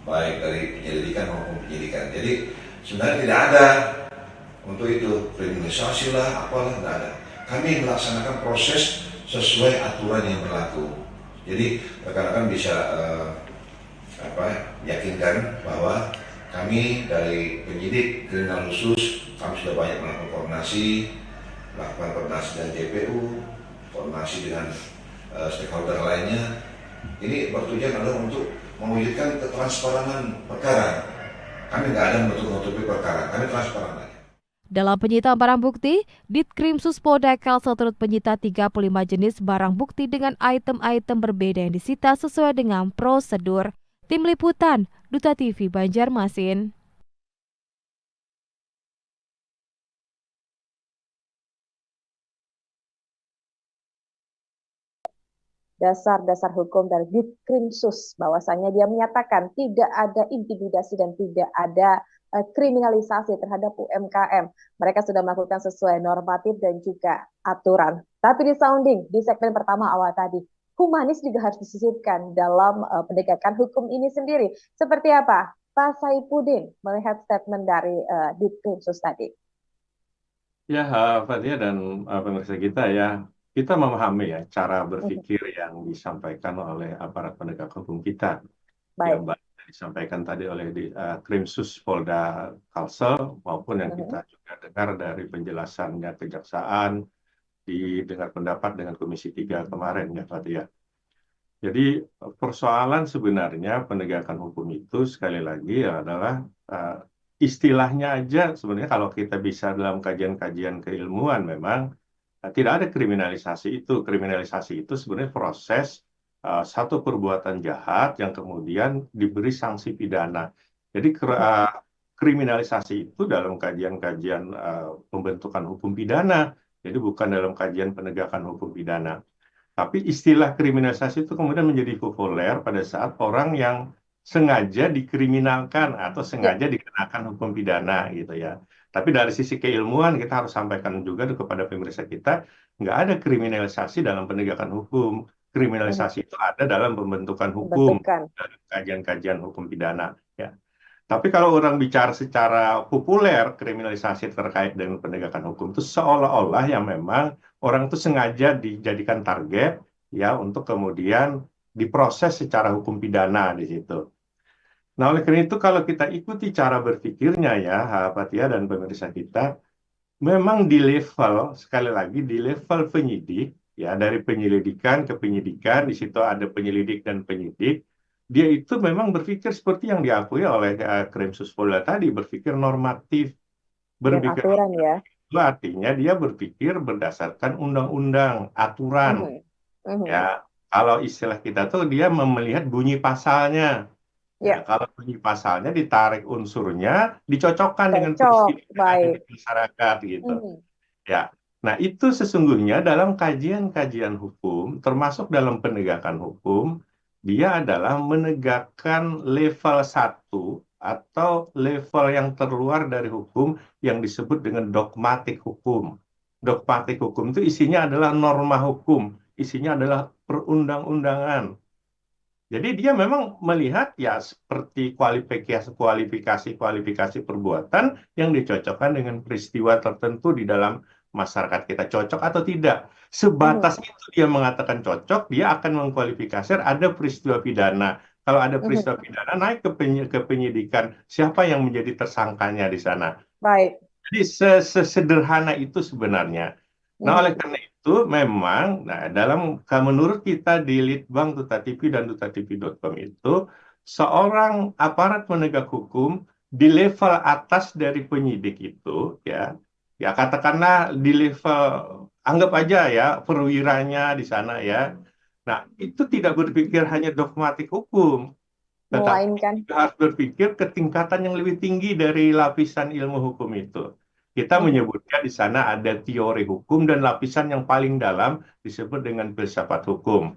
[SPEAKER 18] baik dari penyelidikan maupun penyidikan. Jadi sebenarnya tidak ada untuk itu kriminalisasi lah, apalah, tidak ada. Kami melaksanakan proses sesuai aturan yang berlaku. Jadi rekan-rekan bisa yakinkan bahwa kami dari penyidik kriminal khusus, kami sudah banyak melakukan koordinasi dengan JPU, koordinasi dengan stakeholder lainnya. Ini bertujuan adalah untuk mewujudkan ketransparan perkara. Kami nggak ada menutup-nutupi perkara, kami transparan.
[SPEAKER 11] Dalam penyitaan barang bukti, Ditkrimsus Polda Kalsel turut menyita 35 jenis barang bukti dengan item-item berbeda yang disita sesuai dengan prosedur. Tim Liputan, Duta TV Banjarmasin.
[SPEAKER 2] Dasar-dasar hukum dari Ditkrimsus, bahwasanya dia menyatakan tidak ada intimidasi dan tidak ada kriminalisasi terhadap UMKM. Mereka sudah melakukan sesuai normatif dan juga aturan. Tapi di sounding, di segmen pertama awal tadi, humanis juga harus disisipkan dalam penegakan hukum ini sendiri. Seperti apa Pak Saipudin melihat statement dari Ditkrimsus tadi?
[SPEAKER 3] Ya, Fathia dan pemirsa kita ya, kita memahami ya cara berpikir yang disampaikan oleh aparat penegak hukum kita.
[SPEAKER 2] Baik.
[SPEAKER 3] Yang disampaikan tadi oleh Krimsus Polda Kalsel maupun yang kita juga dengar dari penjelasannya kejaksaan, didengar pendapat dengan Komisi 3 kemarin ya Fathia. Jadi persoalan sebenarnya penegakan hukum itu sekali lagi adalah istilahnya aja sebenarnya kalau kita bisa dalam kajian-kajian keilmuan memang tidak ada kriminalisasi itu. Kriminalisasi itu sebenarnya proses satu perbuatan jahat yang kemudian diberi sanksi pidana. Jadi kriminalisasi itu dalam kajian-kajian pembentukan hukum pidana, jadi bukan dalam kajian penegakan hukum pidana. Tapi istilah kriminalisasi itu kemudian menjadi populer pada saat orang yang sengaja dikriminalkan atau sengaja dikenakan hukum pidana gitu ya. Tapi dari sisi keilmuan kita harus sampaikan juga kepada pemirsa kita, nggak ada kriminalisasi dalam penegakan hukum. Kriminalisasi itu ada dalam pembentukan hukum, dalam kajian-kajian hukum pidana. Ya. Tapi kalau orang bicara secara populer, kriminalisasi terkait dengan penegakan hukum itu seolah-olah yang memang orang itu sengaja dijadikan target ya untuk kemudian diproses secara hukum pidana di situ. Nah, oleh karena itu kalau kita ikuti cara berpikirnya ya, Fathia dan pemirsa kita, memang di level, sekali lagi di level penyidik, ya dari penyelidikan ke penyidikan, di situ ada penyelidik dan penyidik, dia itu memang berpikir seperti yang diakui oleh Kremsus Polda tadi, berpikir normatif. Berpikir
[SPEAKER 2] aturan ya.
[SPEAKER 3] itu artinya dia berpikir berdasarkan undang-undang, aturan. Ya, kalau istilah kita tuh dia melihat bunyi pasalnya. Ya, kalau bunyi pasalnya ditarik unsurnya, dicocokkan dengan peristiwa yang ada di masyarakat gitu. Ya, nah itu sesungguhnya dalam kajian-kajian hukum, termasuk dalam penegakan hukum, dia adalah menegakkan level 1 atau level yang terluar dari hukum yang disebut dengan dogmatik hukum. Dogmatik hukum itu isinya adalah norma hukum, isinya adalah perundang-undangan. Jadi dia memang melihat ya seperti kualifikasi perbuatan yang dicocokkan dengan peristiwa tertentu di dalam masyarakat kita, cocok atau tidak. Sebatas itu dia mengatakan cocok, dia akan mengkualifikasi ada peristiwa pidana. Kalau ada peristiwa pidana naik ke penyidikan, siapa yang menjadi tersangkanya di sana.
[SPEAKER 2] Baik.
[SPEAKER 3] Jadi sesederhana itu sebenarnya. Nah, oleh karena itu memang menurut kita di Litbang Duta TV dan dutatv.com itu seorang aparat penegak hukum di level atas dari penyidik itu ya katakanlah di level anggap aja ya perwiranya di sana ya. Nah, itu tidak berpikir hanya dogmatik hukum, tetapi harus berpikir ke tingkatan yang lebih tinggi dari lapisan ilmu hukum itu. Kita menyebutnya di sana ada teori hukum dan lapisan yang paling dalam disebut dengan filsafat hukum.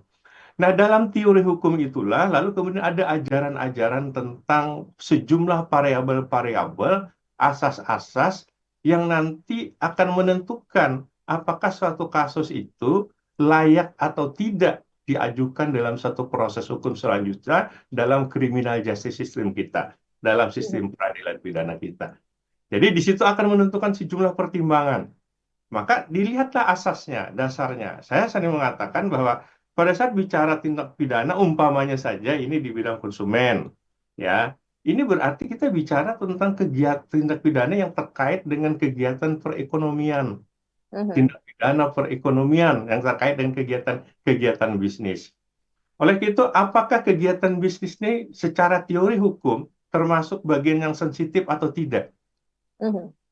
[SPEAKER 3] Nah, dalam teori hukum itulah lalu kemudian ada ajaran-ajaran tentang sejumlah variabel-variabel, asas-asas yang nanti akan menentukan apakah suatu kasus itu layak atau tidak diajukan dalam satu proses hukum selanjutnya dalam criminal justice system kita, dalam sistem peradilan pidana kita. Jadi di situ akan menentukan sejumlah pertimbangan. Maka dilihatlah asasnya, dasarnya. Saya sering mengatakan bahwa pada saat bicara tindak pidana, umpamanya saja ini di bidang konsumen, ya, ini berarti kita bicara tentang kegiatan tindak pidana yang terkait dengan kegiatan perekonomian, tindak pidana perekonomian yang terkait dengan kegiatan bisnis. Oleh itu, apakah kegiatan bisnis ini secara teori hukum termasuk bagian yang sensitif atau tidak?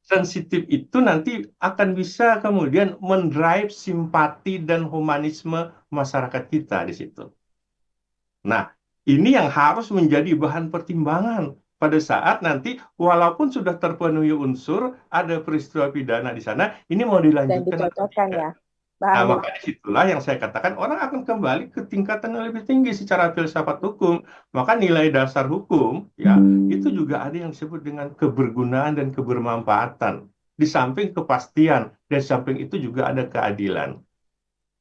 [SPEAKER 3] Sensitif itu nanti akan bisa kemudian mendrive simpati dan humanisme masyarakat kita di situ. Nah, ini yang harus menjadi bahan pertimbangan pada saat nanti walaupun sudah terpenuhi unsur ada peristiwa pidana di sana, ini mau dilanjutkan.
[SPEAKER 2] Dan dicocokkan ya.
[SPEAKER 3] Nah, maka disitulah yang saya katakan orang akan kembali ke tingkatan yang lebih tinggi secara filsafat hukum. Maka nilai dasar hukum ya itu juga ada yang disebut dengan kebergunaan dan kebermanfaatan. Di samping kepastian, dan di samping itu juga ada keadilan.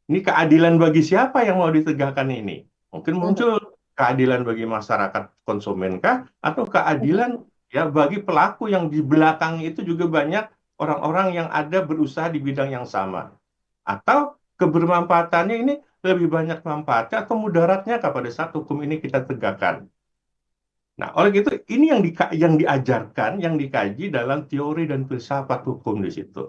[SPEAKER 3] Ini keadilan bagi siapa yang mau ditegakkan ini? Mungkin muncul keadilan bagi masyarakat konsumen kah? Atau keadilan ya bagi pelaku yang di belakang itu juga banyak orang-orang yang ada berusaha di bidang yang sama. Atau kebermanfaatannya ini lebih banyak manfaatnya atau mudaratnya pada saat hukum ini kita tegakkan. Nah, oleh itu ini yang diajarkan, yang dikaji dalam teori dan filsafat hukum di situ.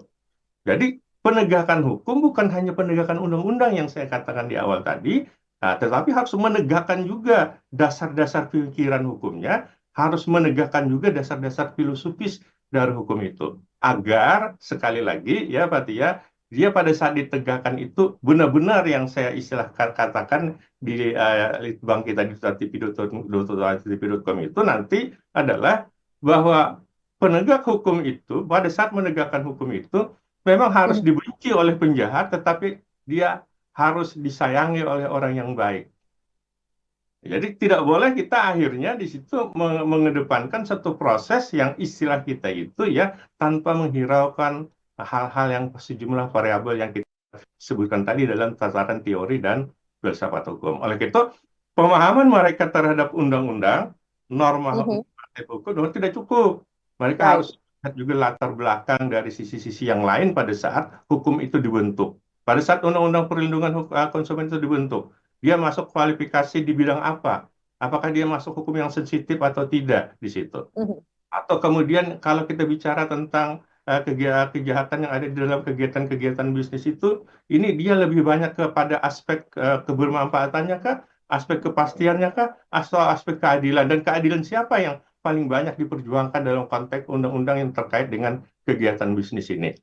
[SPEAKER 3] Jadi penegakan hukum bukan hanya penegakan undang-undang yang saya katakan di awal tadi, tetapi harus menegakkan juga dasar-dasar pikiran hukumnya, harus menegakkan juga dasar-dasar filosofis dari hukum itu. Agar sekali lagi ya Fathia, dia pada saat ditegakkan itu benar-benar yang saya istilahkan katakan di litbang kita di dutatv.com itu nanti adalah bahwa penegak hukum itu pada saat menegakkan hukum itu memang harus dibenci oleh penjahat, tetapi dia harus disayangi oleh orang yang baik. Jadi tidak boleh kita akhirnya di situ mengedepankan satu proses yang istilah kita itu ya tanpa menghiraukan hal-hal yang sejumlah variabel yang kita sebutkan tadi dalam tataran teori dan filsafat hukum. Oleh itu, pemahaman mereka terhadap undang-undang, norma hukum tidak cukup. Mereka harus lihat juga latar belakang dari sisi-sisi yang lain pada saat hukum itu dibentuk. Pada saat undang-undang perlindungan konsumen itu dibentuk, dia masuk kualifikasi di bidang apa? Apakah dia masuk hukum yang sensitif atau tidak di situ? Atau kemudian kalau kita bicara tentang kejahatan yang ada di dalam kegiatan-kegiatan bisnis itu, ini dia lebih banyak kepada aspek kebermanfaatannya kah? Aspek kepastiannya kah? Atau aspek keadilan? Dan keadilan siapa yang paling banyak diperjuangkan dalam konteks undang-undang yang terkait dengan kegiatan bisnis ini?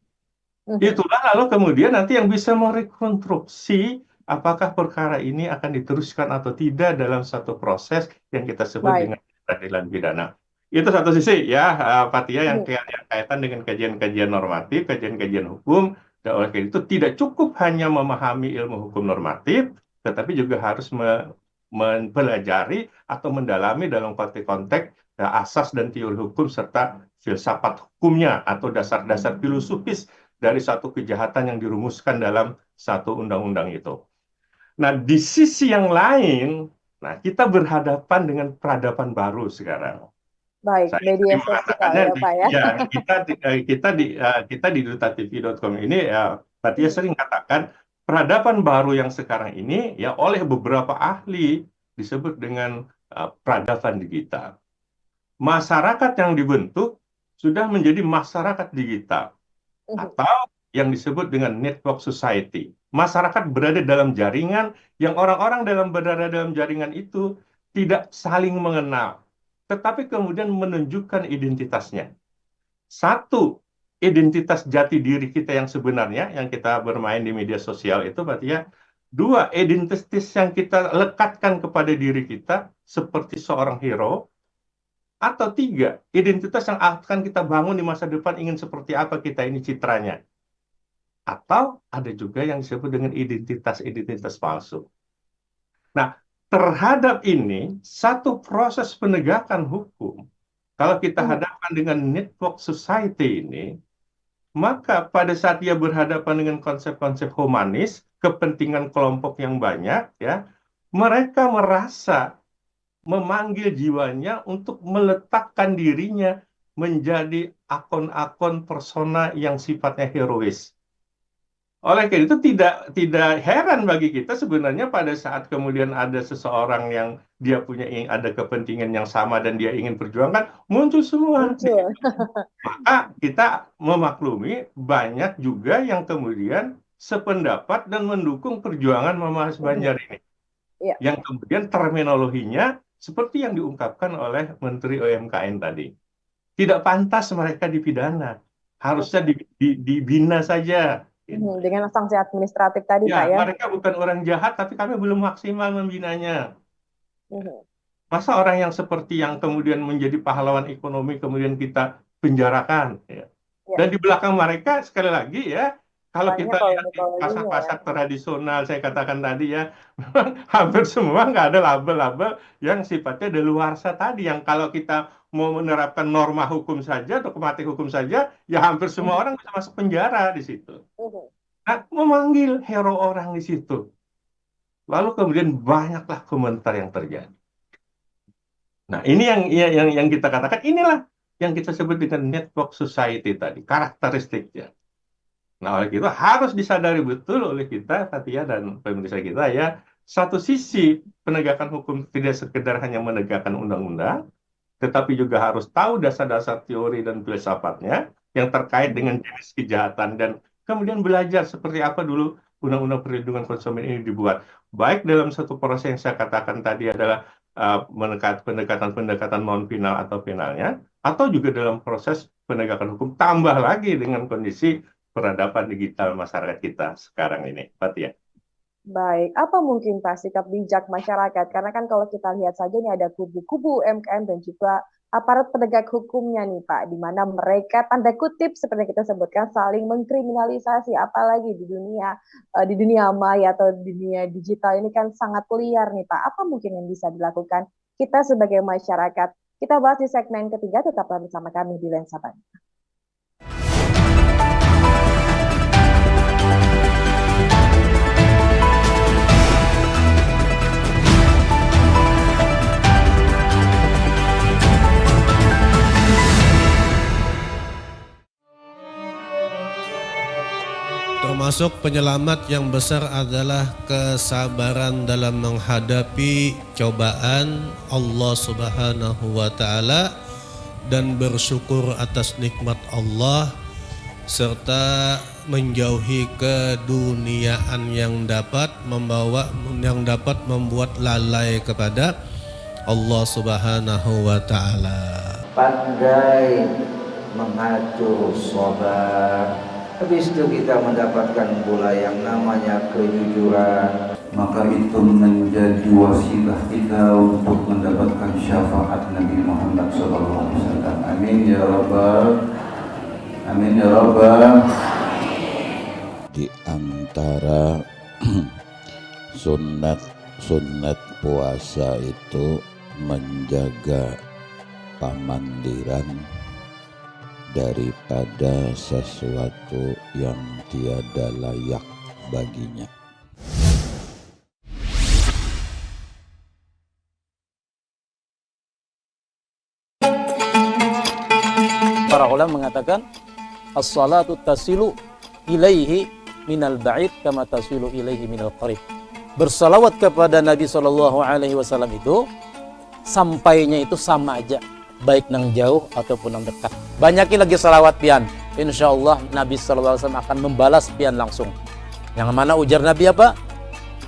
[SPEAKER 3] Itulah lalu kemudian nanti yang bisa merekonstruksi apakah perkara ini akan diteruskan atau tidak dalam satu proses yang kita sebut dengan peradilan pidana. Itu satu sisi ya, Pak Tia, yang kaitan dengan kajian-kajian normatif, kajian-kajian hukum. Dan oleh karena itu tidak cukup hanya memahami ilmu hukum normatif, tetapi juga harus mempelajari atau mendalami dalam konteks asas dan teori hukum serta filsafat hukumnya atau dasar-dasar filosofis dari satu kejahatan yang dirumuskan dalam satu undang-undang itu. Nah, di sisi yang lain, nah kita berhadapan dengan peradaban baru sekarang.
[SPEAKER 2] Baik, media sosial ya Pak ya.
[SPEAKER 3] Ya, kita di dutatv.com ini Pak Tia sering katakan peradaban baru yang sekarang ini ya oleh beberapa ahli disebut dengan peradaban digital. Masyarakat yang dibentuk sudah menjadi masyarakat digital atau yang disebut dengan network society. Masyarakat berada dalam jaringan yang orang-orang berada dalam jaringan itu tidak saling mengenal, tetapi kemudian menunjukkan identitasnya. Satu, identitas jati diri kita yang sebenarnya, yang kita bermain di media sosial itu, berarti ya. Dua, identitas yang kita lekatkan kepada diri kita, seperti seorang hero. Atau tiga, identitas yang akan kita bangun di masa depan, ingin seperti apa kita ini citranya. Atau ada juga yang disebut dengan identitas-identitas palsu. Nah, terhadap ini, satu proses penegakan hukum, kalau kita hadapkan dengan network society ini, maka pada saat dia berhadapan dengan konsep-konsep humanis, kepentingan kelompok yang banyak, ya, mereka merasa memanggil jiwanya untuk meletakkan dirinya menjadi akun-akun persona yang sifatnya herois. Oleh karena itu tidak heran bagi kita sebenarnya pada saat kemudian ada seseorang yang dia punya ada kepentingan yang sama dan dia ingin perjuangkan, muncul semua. Maka kita memaklumi banyak juga yang kemudian sependapat dan mendukung perjuangan Mama Khas Banjar ini. Yang kemudian terminologinya seperti yang diungkapkan oleh Menteri UMKM tadi. Tidak pantas mereka dipidana. Harusnya dibina saja.
[SPEAKER 2] Dengan sanksi administratif tadi Pak ya.
[SPEAKER 3] Mereka bukan orang jahat, tapi kami belum maksimal membinanya. Masa orang yang seperti yang kemudian menjadi pahlawan ekonomi kemudian kita penjarakan. Ya. Dan di belakang mereka sekali lagi ya, kalau kita lihat di pasar-pasar tradisional, saya katakan tadi ya, hampir semua nggak ada label-label yang sifatnya daluarsa tadi. Yang kalau kita mau menerapkan norma hukum saja, dogmatik hukum saja, ya hampir semua orang bisa masuk penjara di situ. Nah, memanggil hero orang di situ. Lalu kemudian banyaklah komentar yang terjadi. Nah, ini yang kita katakan, inilah yang kita sebut dengan network society tadi, karakteristiknya. Nah, oleh itu harus disadari betul oleh kita, Fatia dan pemirsa kita ya, satu sisi penegakan hukum tidak sekedar hanya menegakkan undang-undang, tetapi juga harus tahu dasar-dasar teori dan filsafatnya yang terkait dengan jenis kejahatan dan kemudian belajar seperti apa dulu undang-undang perlindungan konsumen ini dibuat. Baik dalam satu proses yang saya katakan tadi adalah pendekatan non-final atau finalnya, atau juga dalam proses penegakan hukum, tambah lagi dengan kondisi peradaban digital masyarakat kita sekarang ini, Fatia.
[SPEAKER 2] Baik, apa mungkin Pak sikap bijak masyarakat? Karena kan kalau kita lihat saja ini ada kubu-kubu UMKM dan juga aparat penegak hukumnya nih Pak, di mana mereka tanda kutip seperti kita sebutkan saling mengkriminalisasi, apalagi di dunia maya atau di dunia digital ini kan sangat liar nih Pak. Apa mungkin yang bisa dilakukan kita sebagai masyarakat? Kita bahas di segmen ketiga, tetaplah bersama kami di Lensa Banua.
[SPEAKER 19] Termasuk penyelamat yang besar adalah kesabaran dalam menghadapi cobaan Allah Subhanahu wa Ta'ala dan bersyukur atas nikmat Allah serta menjauhi keduniaan yang dapat membuat lalai kepada Allah Subhanahu wa Ta'ala.
[SPEAKER 20] Pandai mengatur sabar. Habis itu kita mendapatkan pula yang namanya kejujuran.
[SPEAKER 21] Maka itu menjadi wasilah kita untuk mendapatkan syafaat Nabi Muhammad SAW. Amin ya Rabbal. Amin ya Rabbal.
[SPEAKER 22] Di antara sunat puasa itu menjaga pamandiran daripada sesuatu yang tiada layak baginya.
[SPEAKER 23] Para ulama mengatakan as-salatu tasilu ilaihi minal ba'id kama tasilu ilaihi minal qarib. Bersalawat kepada Nabi SAW itu sampainya itu sama aja, baik nang jauh ataupun nang dekat. Banyakin lagi salawat pian, insya Allah Nabi SAW akan membalas pian langsung. Yang mana ujar Nabi apa?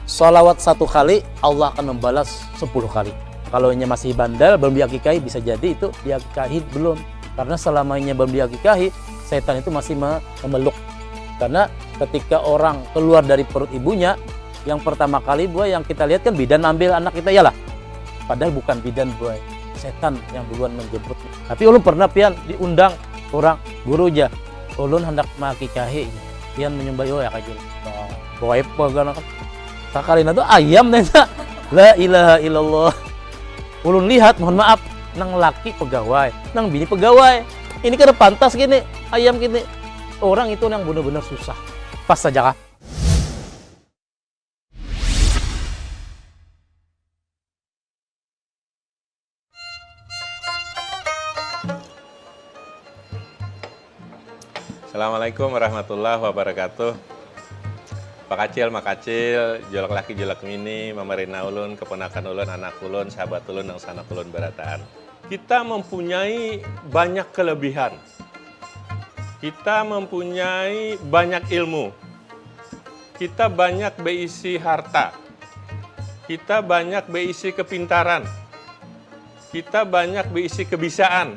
[SPEAKER 23] Salawat 1 kali, Allah akan membalas 10 kali. Kalau masih bandel, belum diakikahi, bisa jadi itu diakikahi belum. Karena selamanya belum diakikahi, setan itu masih memeluk. Karena ketika orang keluar dari perut ibunya, yang pertama kali buah yang kita lihat kan bidan ambil anak kita, yalah. Padahal bukan bidan buah, setan yang duluan menjemput. Tapi ulun pernah pian diundang orang guru aja, ulun hendak makikahi, pian menyembah ya kajul. Pokoknya pegang kan. Sakalina tuh ayam nena. La ilaha illallah. Ulun lihat, mohon maaf, nang laki pegawai, nang bini pegawai. Ini kan pantas gini, ayam gini. Orang itu yang benar-benar susah. Pas saja kah?
[SPEAKER 3] Assalamualaikum warahmatullahi wabarakatuh. Pak Kacil, Mak Kacil, jolok laki jolok mini, mamarina ulun, keponakan ulun, anak ulun, sahabat ulun, yang sanak ulun berataan. Kita mempunyai banyak kelebihan. Kita mempunyai banyak ilmu. Kita banyak berisi harta. Kita banyak berisi kepintaran. Kita banyak berisi kebisaan.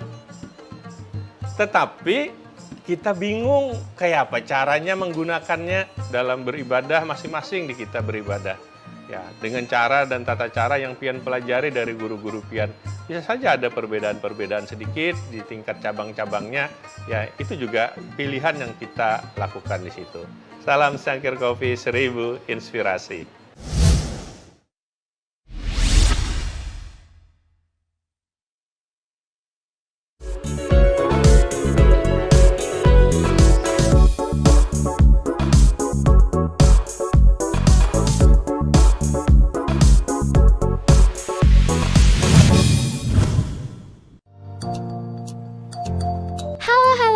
[SPEAKER 3] Tetapi kita bingung kayak apa caranya menggunakannya dalam beribadah masing-masing di kita beribadah. Ya, dengan cara dan tata cara yang pian pelajari dari guru-guru pian. Bisa saja ada perbedaan-perbedaan sedikit di tingkat cabang-cabangnya. Ya, itu juga pilihan yang kita lakukan di situ. Salam Sangkir Kopi 1000 Inspirasi.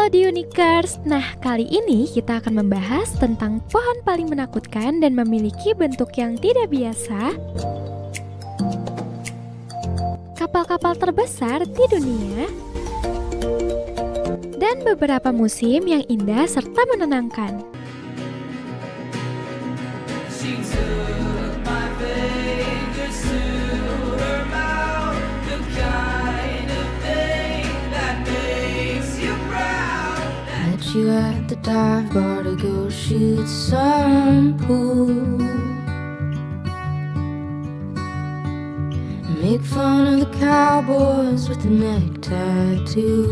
[SPEAKER 24] Halo Unikers, nah kali ini kita akan membahas tentang pohon paling menakutkan dan memiliki bentuk yang tidak biasa. Kapal-kapal terbesar di dunia. Dan beberapa musim yang indah serta menenangkan.
[SPEAKER 16] You at the dive bar to go shoot some pool. make fun of the cowboys with the neck tattoos.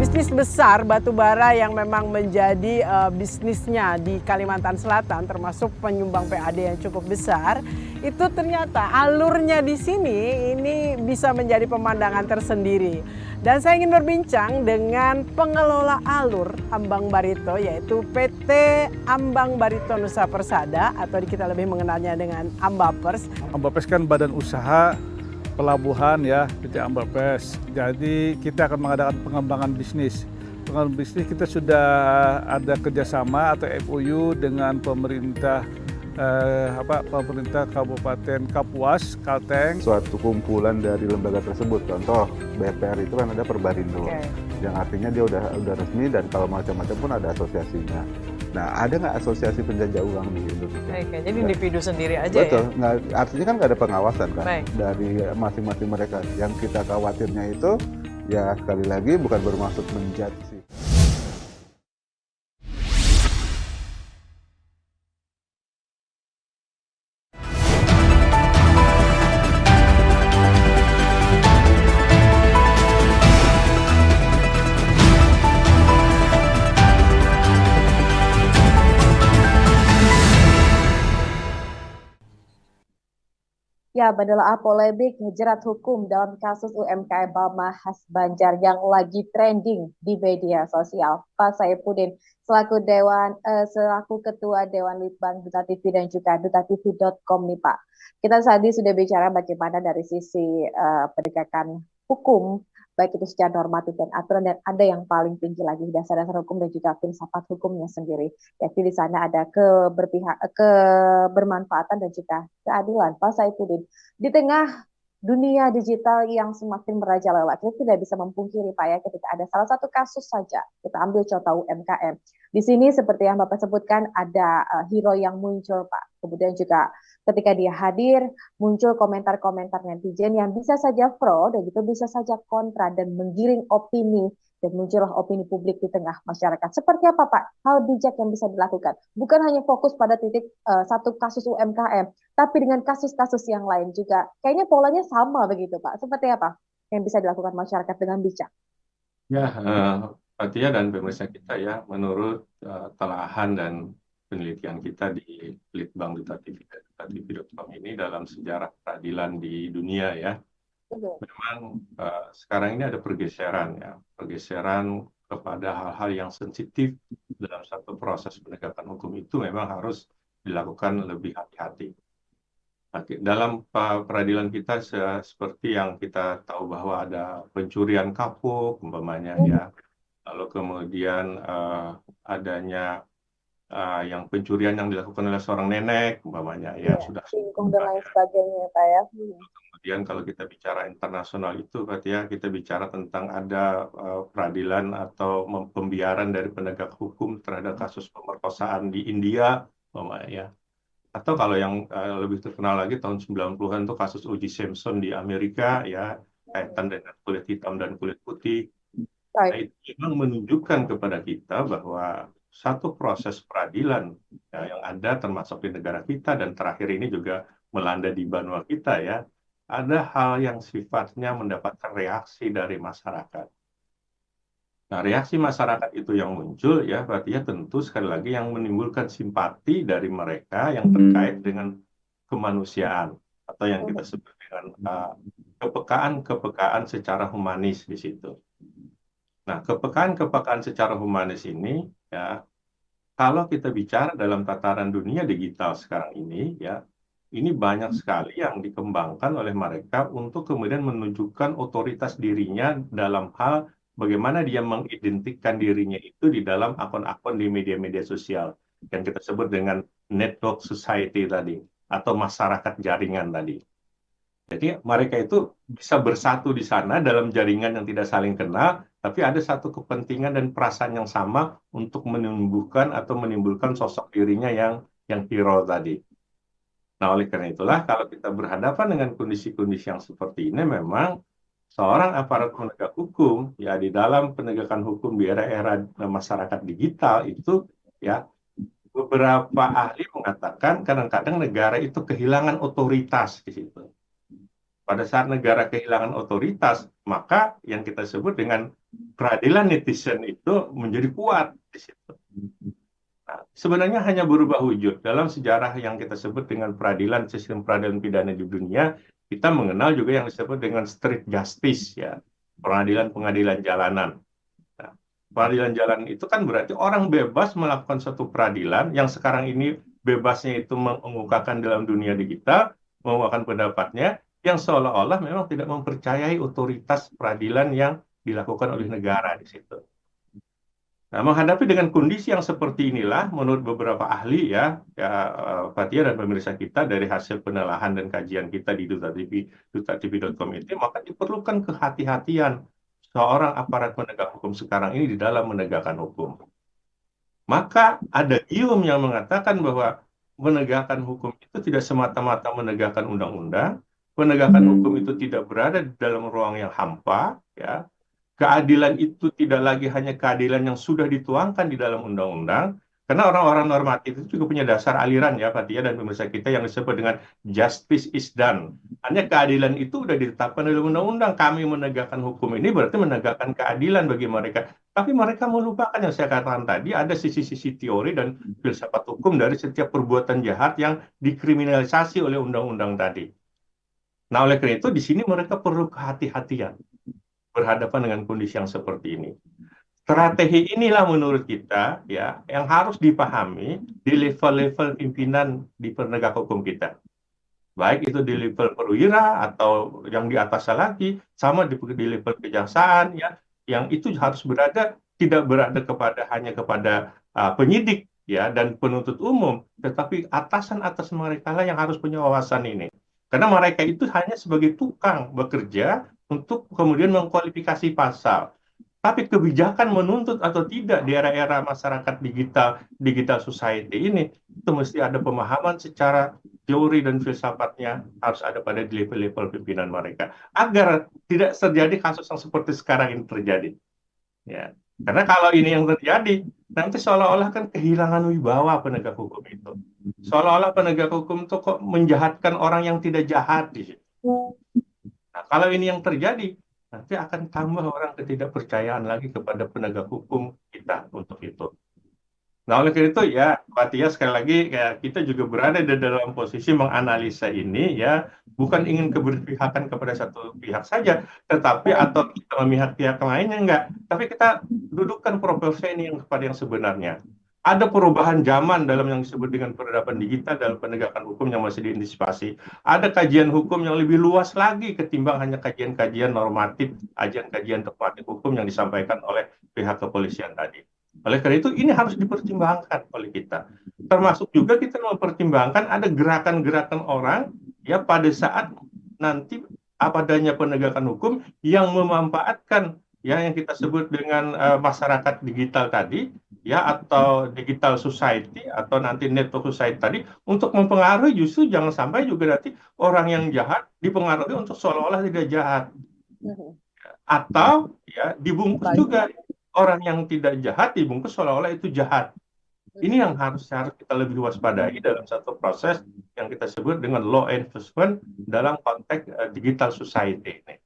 [SPEAKER 12] Bisnis besar batubara yang memang menjadi bisnisnya di Kalimantan Selatan, termasuk penyumbang PAD yang cukup besar, itu ternyata alurnya di sini ini bisa menjadi pemandangan tersendiri. Dan saya ingin berbincang dengan pengelola alur Ambang Barito, yaitu PT Ambang Barito Nusa Persada, atau kita lebih mengenalnya dengan Ambapers.
[SPEAKER 1] Ambapers kan badan usaha pelabuhan ya, PT Ambapers. Jadi kita akan mengadakan pengembangan bisnis. Pengembangan bisnis kita sudah ada kerjasama atau MOU dengan pemerintah pemerintah Kabupaten Kapuas, Kalteng.
[SPEAKER 4] Suatu kumpulan dari lembaga tersebut, contoh BPR itu kan ada Perbarindo, yang artinya dia udah resmi dan kalau macam-macam pun ada asosiasinya. Nah, ada nggak asosiasi penjajah uang di Indonesia?
[SPEAKER 12] Jadi individu sendiri aja.
[SPEAKER 4] Betul.
[SPEAKER 12] Ya?
[SPEAKER 4] Nah, artinya kan nggak ada pengawasan kan dari masing-masing mereka. Yang kita khawatirnya itu ya sekali lagi bukan bermaksud menjudge.
[SPEAKER 2] Ya, menelaah polemik jerat hukum dalam kasus UMKM Mama Khas Banjar yang lagi trending di media sosial. Pak Saifuddin selaku Ketua Dewan Litbang Duta TV dan juga dutatv.com nih Pak. Kita tadi sudah bicara bagaimana dari sisi penegakan hukum, baik itu secara normatif dan aturan, dan ada yang paling tinggi lagi dasar-dasar hukum dan juga filsafat hukumnya sendiri. Yakni di sana ada kebermanfaatan dan juga keadilan. Pak Saifuddin, di tengah dunia digital yang semakin merajalela, kita tidak bisa memungkiri Pak ya, ketika ada salah satu kasus saja, kita ambil contoh UMKM. Di sini seperti yang Bapak sebutkan ada hero yang muncul Pak. Kemudian juga ketika dia hadir, muncul komentar-komentar netizen yang bisa saja pro dan juga bisa saja kontra dan menggiring opini, dan muncullah opini publik di tengah masyarakat. Seperti apa Pak hal bijak yang bisa dilakukan? Bukan hanya fokus pada titik satu kasus UMKM, tapi dengan kasus-kasus yang lain juga. Kayaknya polanya sama begitu Pak. Seperti apa yang bisa dilakukan masyarakat dengan bijak?
[SPEAKER 3] Ya, Fatia dan pemirsa kita ya, menurut telahan dan penelitian kita di Litbang Duta TV dan dutatv.com ini dalam sejarah peradilan di dunia ya, memang sekarang ini ada pergeseran kepada hal-hal yang sensitif dalam satu proses penegakan hukum itu memang harus dilakukan lebih hati-hati. Dalam peradilan kita seperti yang kita tahu bahwa ada pencurian kapuk umpamanya ya, lalu kemudian adanya yang pencurian yang dilakukan oleh seorang nenek umpamanya ya, sudah
[SPEAKER 2] singkong dan lain sebagainya Pak ya.
[SPEAKER 3] Kemudian kalau kita bicara internasional itu Pak ya, kita bicara tentang ada peradilan atau pembiaran dari penegak hukum terhadap kasus pemerkosaan di India umpamanya ya. Atau kalau yang lebih terkenal lagi tahun 90-an itu kasus O.J. Simpson di Amerika ya, kaitan dengan kulit hitam dan kulit putih. Nah, itu memang menunjukkan kepada kita bahwa satu proses peradilan ya, yang ada termasuk di negara kita dan terakhir ini juga melanda di benua kita ya, ada hal yang sifatnya mendapatkan reaksi dari masyarakat. Nah, reaksi masyarakat itu yang muncul ya, berarti ya tentu sekali lagi yang menimbulkan simpati dari mereka yang terkait dengan kemanusiaan atau yang kita sebut dengan kepekaan secara humanis di situ. Nah, kepekaan secara humanis ini ya, kalau kita bicara dalam tataran dunia digital sekarang ini ya, ini banyak sekali yang dikembangkan oleh mereka untuk kemudian menunjukkan otoritas dirinya dalam hal bagaimana dia mengidentikan dirinya itu di dalam akun-akun di media-media sosial yang kita sebut dengan network society tadi atau masyarakat jaringan tadi. Jadi mereka itu bisa bersatu di sana dalam jaringan yang tidak saling kenal, tapi ada satu kepentingan dan perasaan yang sama untuk menumbuhkan atau menimbulkan sosok dirinya yang hero tadi. Nah, oleh karena itulah kalau kita berhadapan dengan kondisi-kondisi yang seperti ini, memang seorang aparat penegak hukum ya di dalam penegakan hukum di era-era masyarakat digital itu ya beberapa ahli mengatakan kadang-kadang negara itu kehilangan otoritas di situ. Pada saat negara kehilangan otoritas, maka yang kita sebut dengan peradilan netizen itu menjadi kuat di situ. Nah, sebenarnya hanya berubah wujud. Dalam sejarah yang kita sebut dengan peradilan, sistem peradilan pidana di dunia, kita mengenal juga yang disebut dengan street justice, ya, pengadilan jalanan. Nah, peradilan jalanan itu kan berarti orang bebas melakukan suatu peradilan yang sekarang ini bebasnya itu mengungkapkan dalam dunia digital, mengungkapkan pendapatnya, yang seolah-olah memang tidak mempercayai otoritas peradilan yang dilakukan oleh negara di situ. Nah, menghadapi dengan kondisi yang seperti inilah, menurut beberapa ahli Fathia dan pemirsa kita dari hasil penelaahan dan kajian kita di dutatv.com itu, maka diperlukan kehati-hatian seorang aparat penegak hukum sekarang ini di dalam menegakkan hukum. Maka ada ium yang mengatakan bahwa menegakkan hukum itu tidak semata-mata menegakkan undang-undang, penegakan hukum itu tidak berada di dalam ruang yang hampa, ya. Keadilan itu tidak lagi hanya keadilan yang sudah dituangkan di dalam undang-undang, karena orang-orang normatif itu juga punya dasar aliran ya, Fathia dan pemirsa kita yang disebut dengan justice is done. Hanya keadilan itu sudah ditetapkan dalam undang-undang. Kami menegakkan hukum ini berarti menegakkan keadilan bagi mereka. Tapi mereka melupakan yang saya katakan tadi, ada sisi-sisi teori dan filsafat hukum dari setiap perbuatan jahat yang dikriminalisasi oleh undang-undang tadi. Nah, oleh karena itu di sini mereka perlu kehati-hatian berhadapan dengan kondisi yang seperti ini. Strategi inilah menurut kita ya yang harus dipahami di level-level pimpinan di penegak hukum kita. Baik itu di level perwira atau yang di atasnya lagi, sama di level kejaksaan ya, yang itu harus tidak berada hanya kepada penyidik ya dan penuntut umum, tetapi atasan-atasan mereka lah yang harus punya wawasan ini. Karena mereka itu hanya sebagai tukang bekerja untuk kemudian mengkualifikasi pasal. Tapi kebijakan menuntut atau tidak di era-era masyarakat digital society ini, itu mesti ada pemahaman secara teori dan filsafatnya harus ada pada level-level pimpinan mereka. Agar tidak terjadi kasus yang seperti sekarang ini terjadi. Ya. Karena kalau ini yang terjadi, nanti seolah-olah kan kehilangan wibawa penegak hukum itu. Seolah-olah penegak hukum itu kok menjahatkan orang yang tidak jahat di situ. Nah, kalau ini yang terjadi, nanti akan tambah orang ketidakpercayaan lagi kepada penegak hukum kita untuk itu. Nah, oleh karena itu ya, Fathia sekali lagi kita juga berada di dalam posisi menganalisa ini ya, bukan ingin keberpihakan kepada satu pihak saja, tetapi atau kita memihak pihak lainnya enggak, tapi kita dudukkan proporsi ini kepada yang sebenarnya. Ada perubahan zaman dalam yang disebut dengan peradaban digital dalam penegakan hukum yang masih diantisipasi. Ada kajian hukum yang lebih luas lagi ketimbang hanya kajian-kajian normatif, kajian-kajian normatif hukum yang disampaikan oleh pihak kepolisian tadi. Oleh karena itu ini harus dipertimbangkan oleh kita. Termasuk juga kita mempertimbangkan ada gerakan-gerakan orang ya pada saat nanti adanya penegakan hukum yang memanfaatkan ya yang kita sebut dengan masyarakat digital tadi ya atau digital society atau nanti network society tadi untuk mempengaruhi, justru jangan sampai juga nanti orang yang jahat dipengaruhi untuk seolah-olah tidak jahat atau ya dibungkus juga orang yang tidak jahat dibungkus seolah-olah itu jahat. Ini yang harus kita lebih waspadai dalam satu proses yang kita sebut dengan law enforcement dalam konteks digital society ini.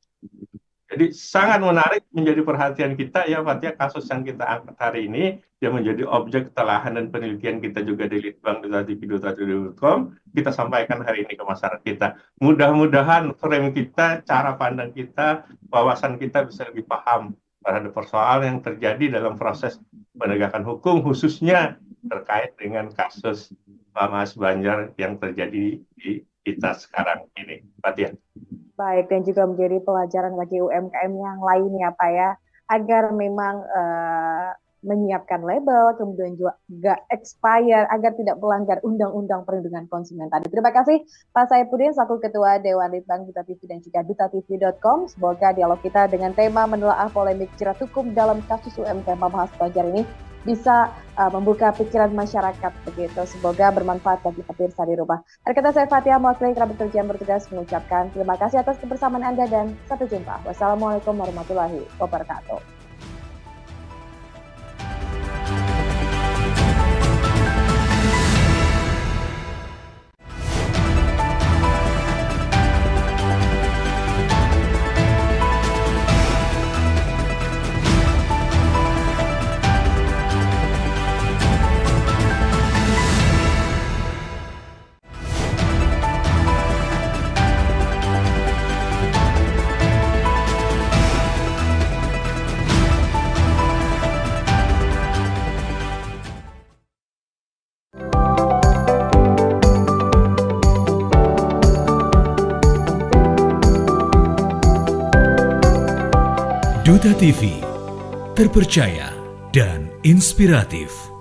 [SPEAKER 3] Jadi sangat menarik menjadi perhatian kita ya Fathia, kasus yang kita angkat hari ini yang menjadi objek telahan dan penelitian kita juga di litbang.tv.com kita sampaikan hari ini ke masyarakat kita. Mudah-mudahan frame kita, cara pandang kita, wawasan kita bisa lebih paham terhadap persoalan yang terjadi dalam proses penegakan hukum khususnya terkait dengan kasus Pak Mas Banjar yang terjadi di kita sekarang ini, Fathia.
[SPEAKER 2] Baik, dan juga menjadi pelajaran bagi UMKM yang lain ya Pak ya, agar memang menyiapkan label, kemudian juga nggak expire, agar tidak melanggar Undang-Undang Perlindungan Konsumen tadi. Terima kasih Pak Saifuddin, selaku Ketua Dewan Litbang Duta TV dan juga dutatv.com. Semoga dialog kita dengan tema menelaah polemik jerat hukum dalam kasus UMKM Pak Mas Banjar ini bisa membuka pikiran masyarakat begitu. Semoga bermanfaat bagi pemirsa di rumah. Akhir kata saya Fatia, mewakili kerabat kerja yang bertugas mengucapkan terima kasih atas kebersamaan Anda dan sampai jumpa. Wassalamualaikum warahmatullahi wabarakatuh.
[SPEAKER 5] Duta TV, terpercaya dan inspiratif.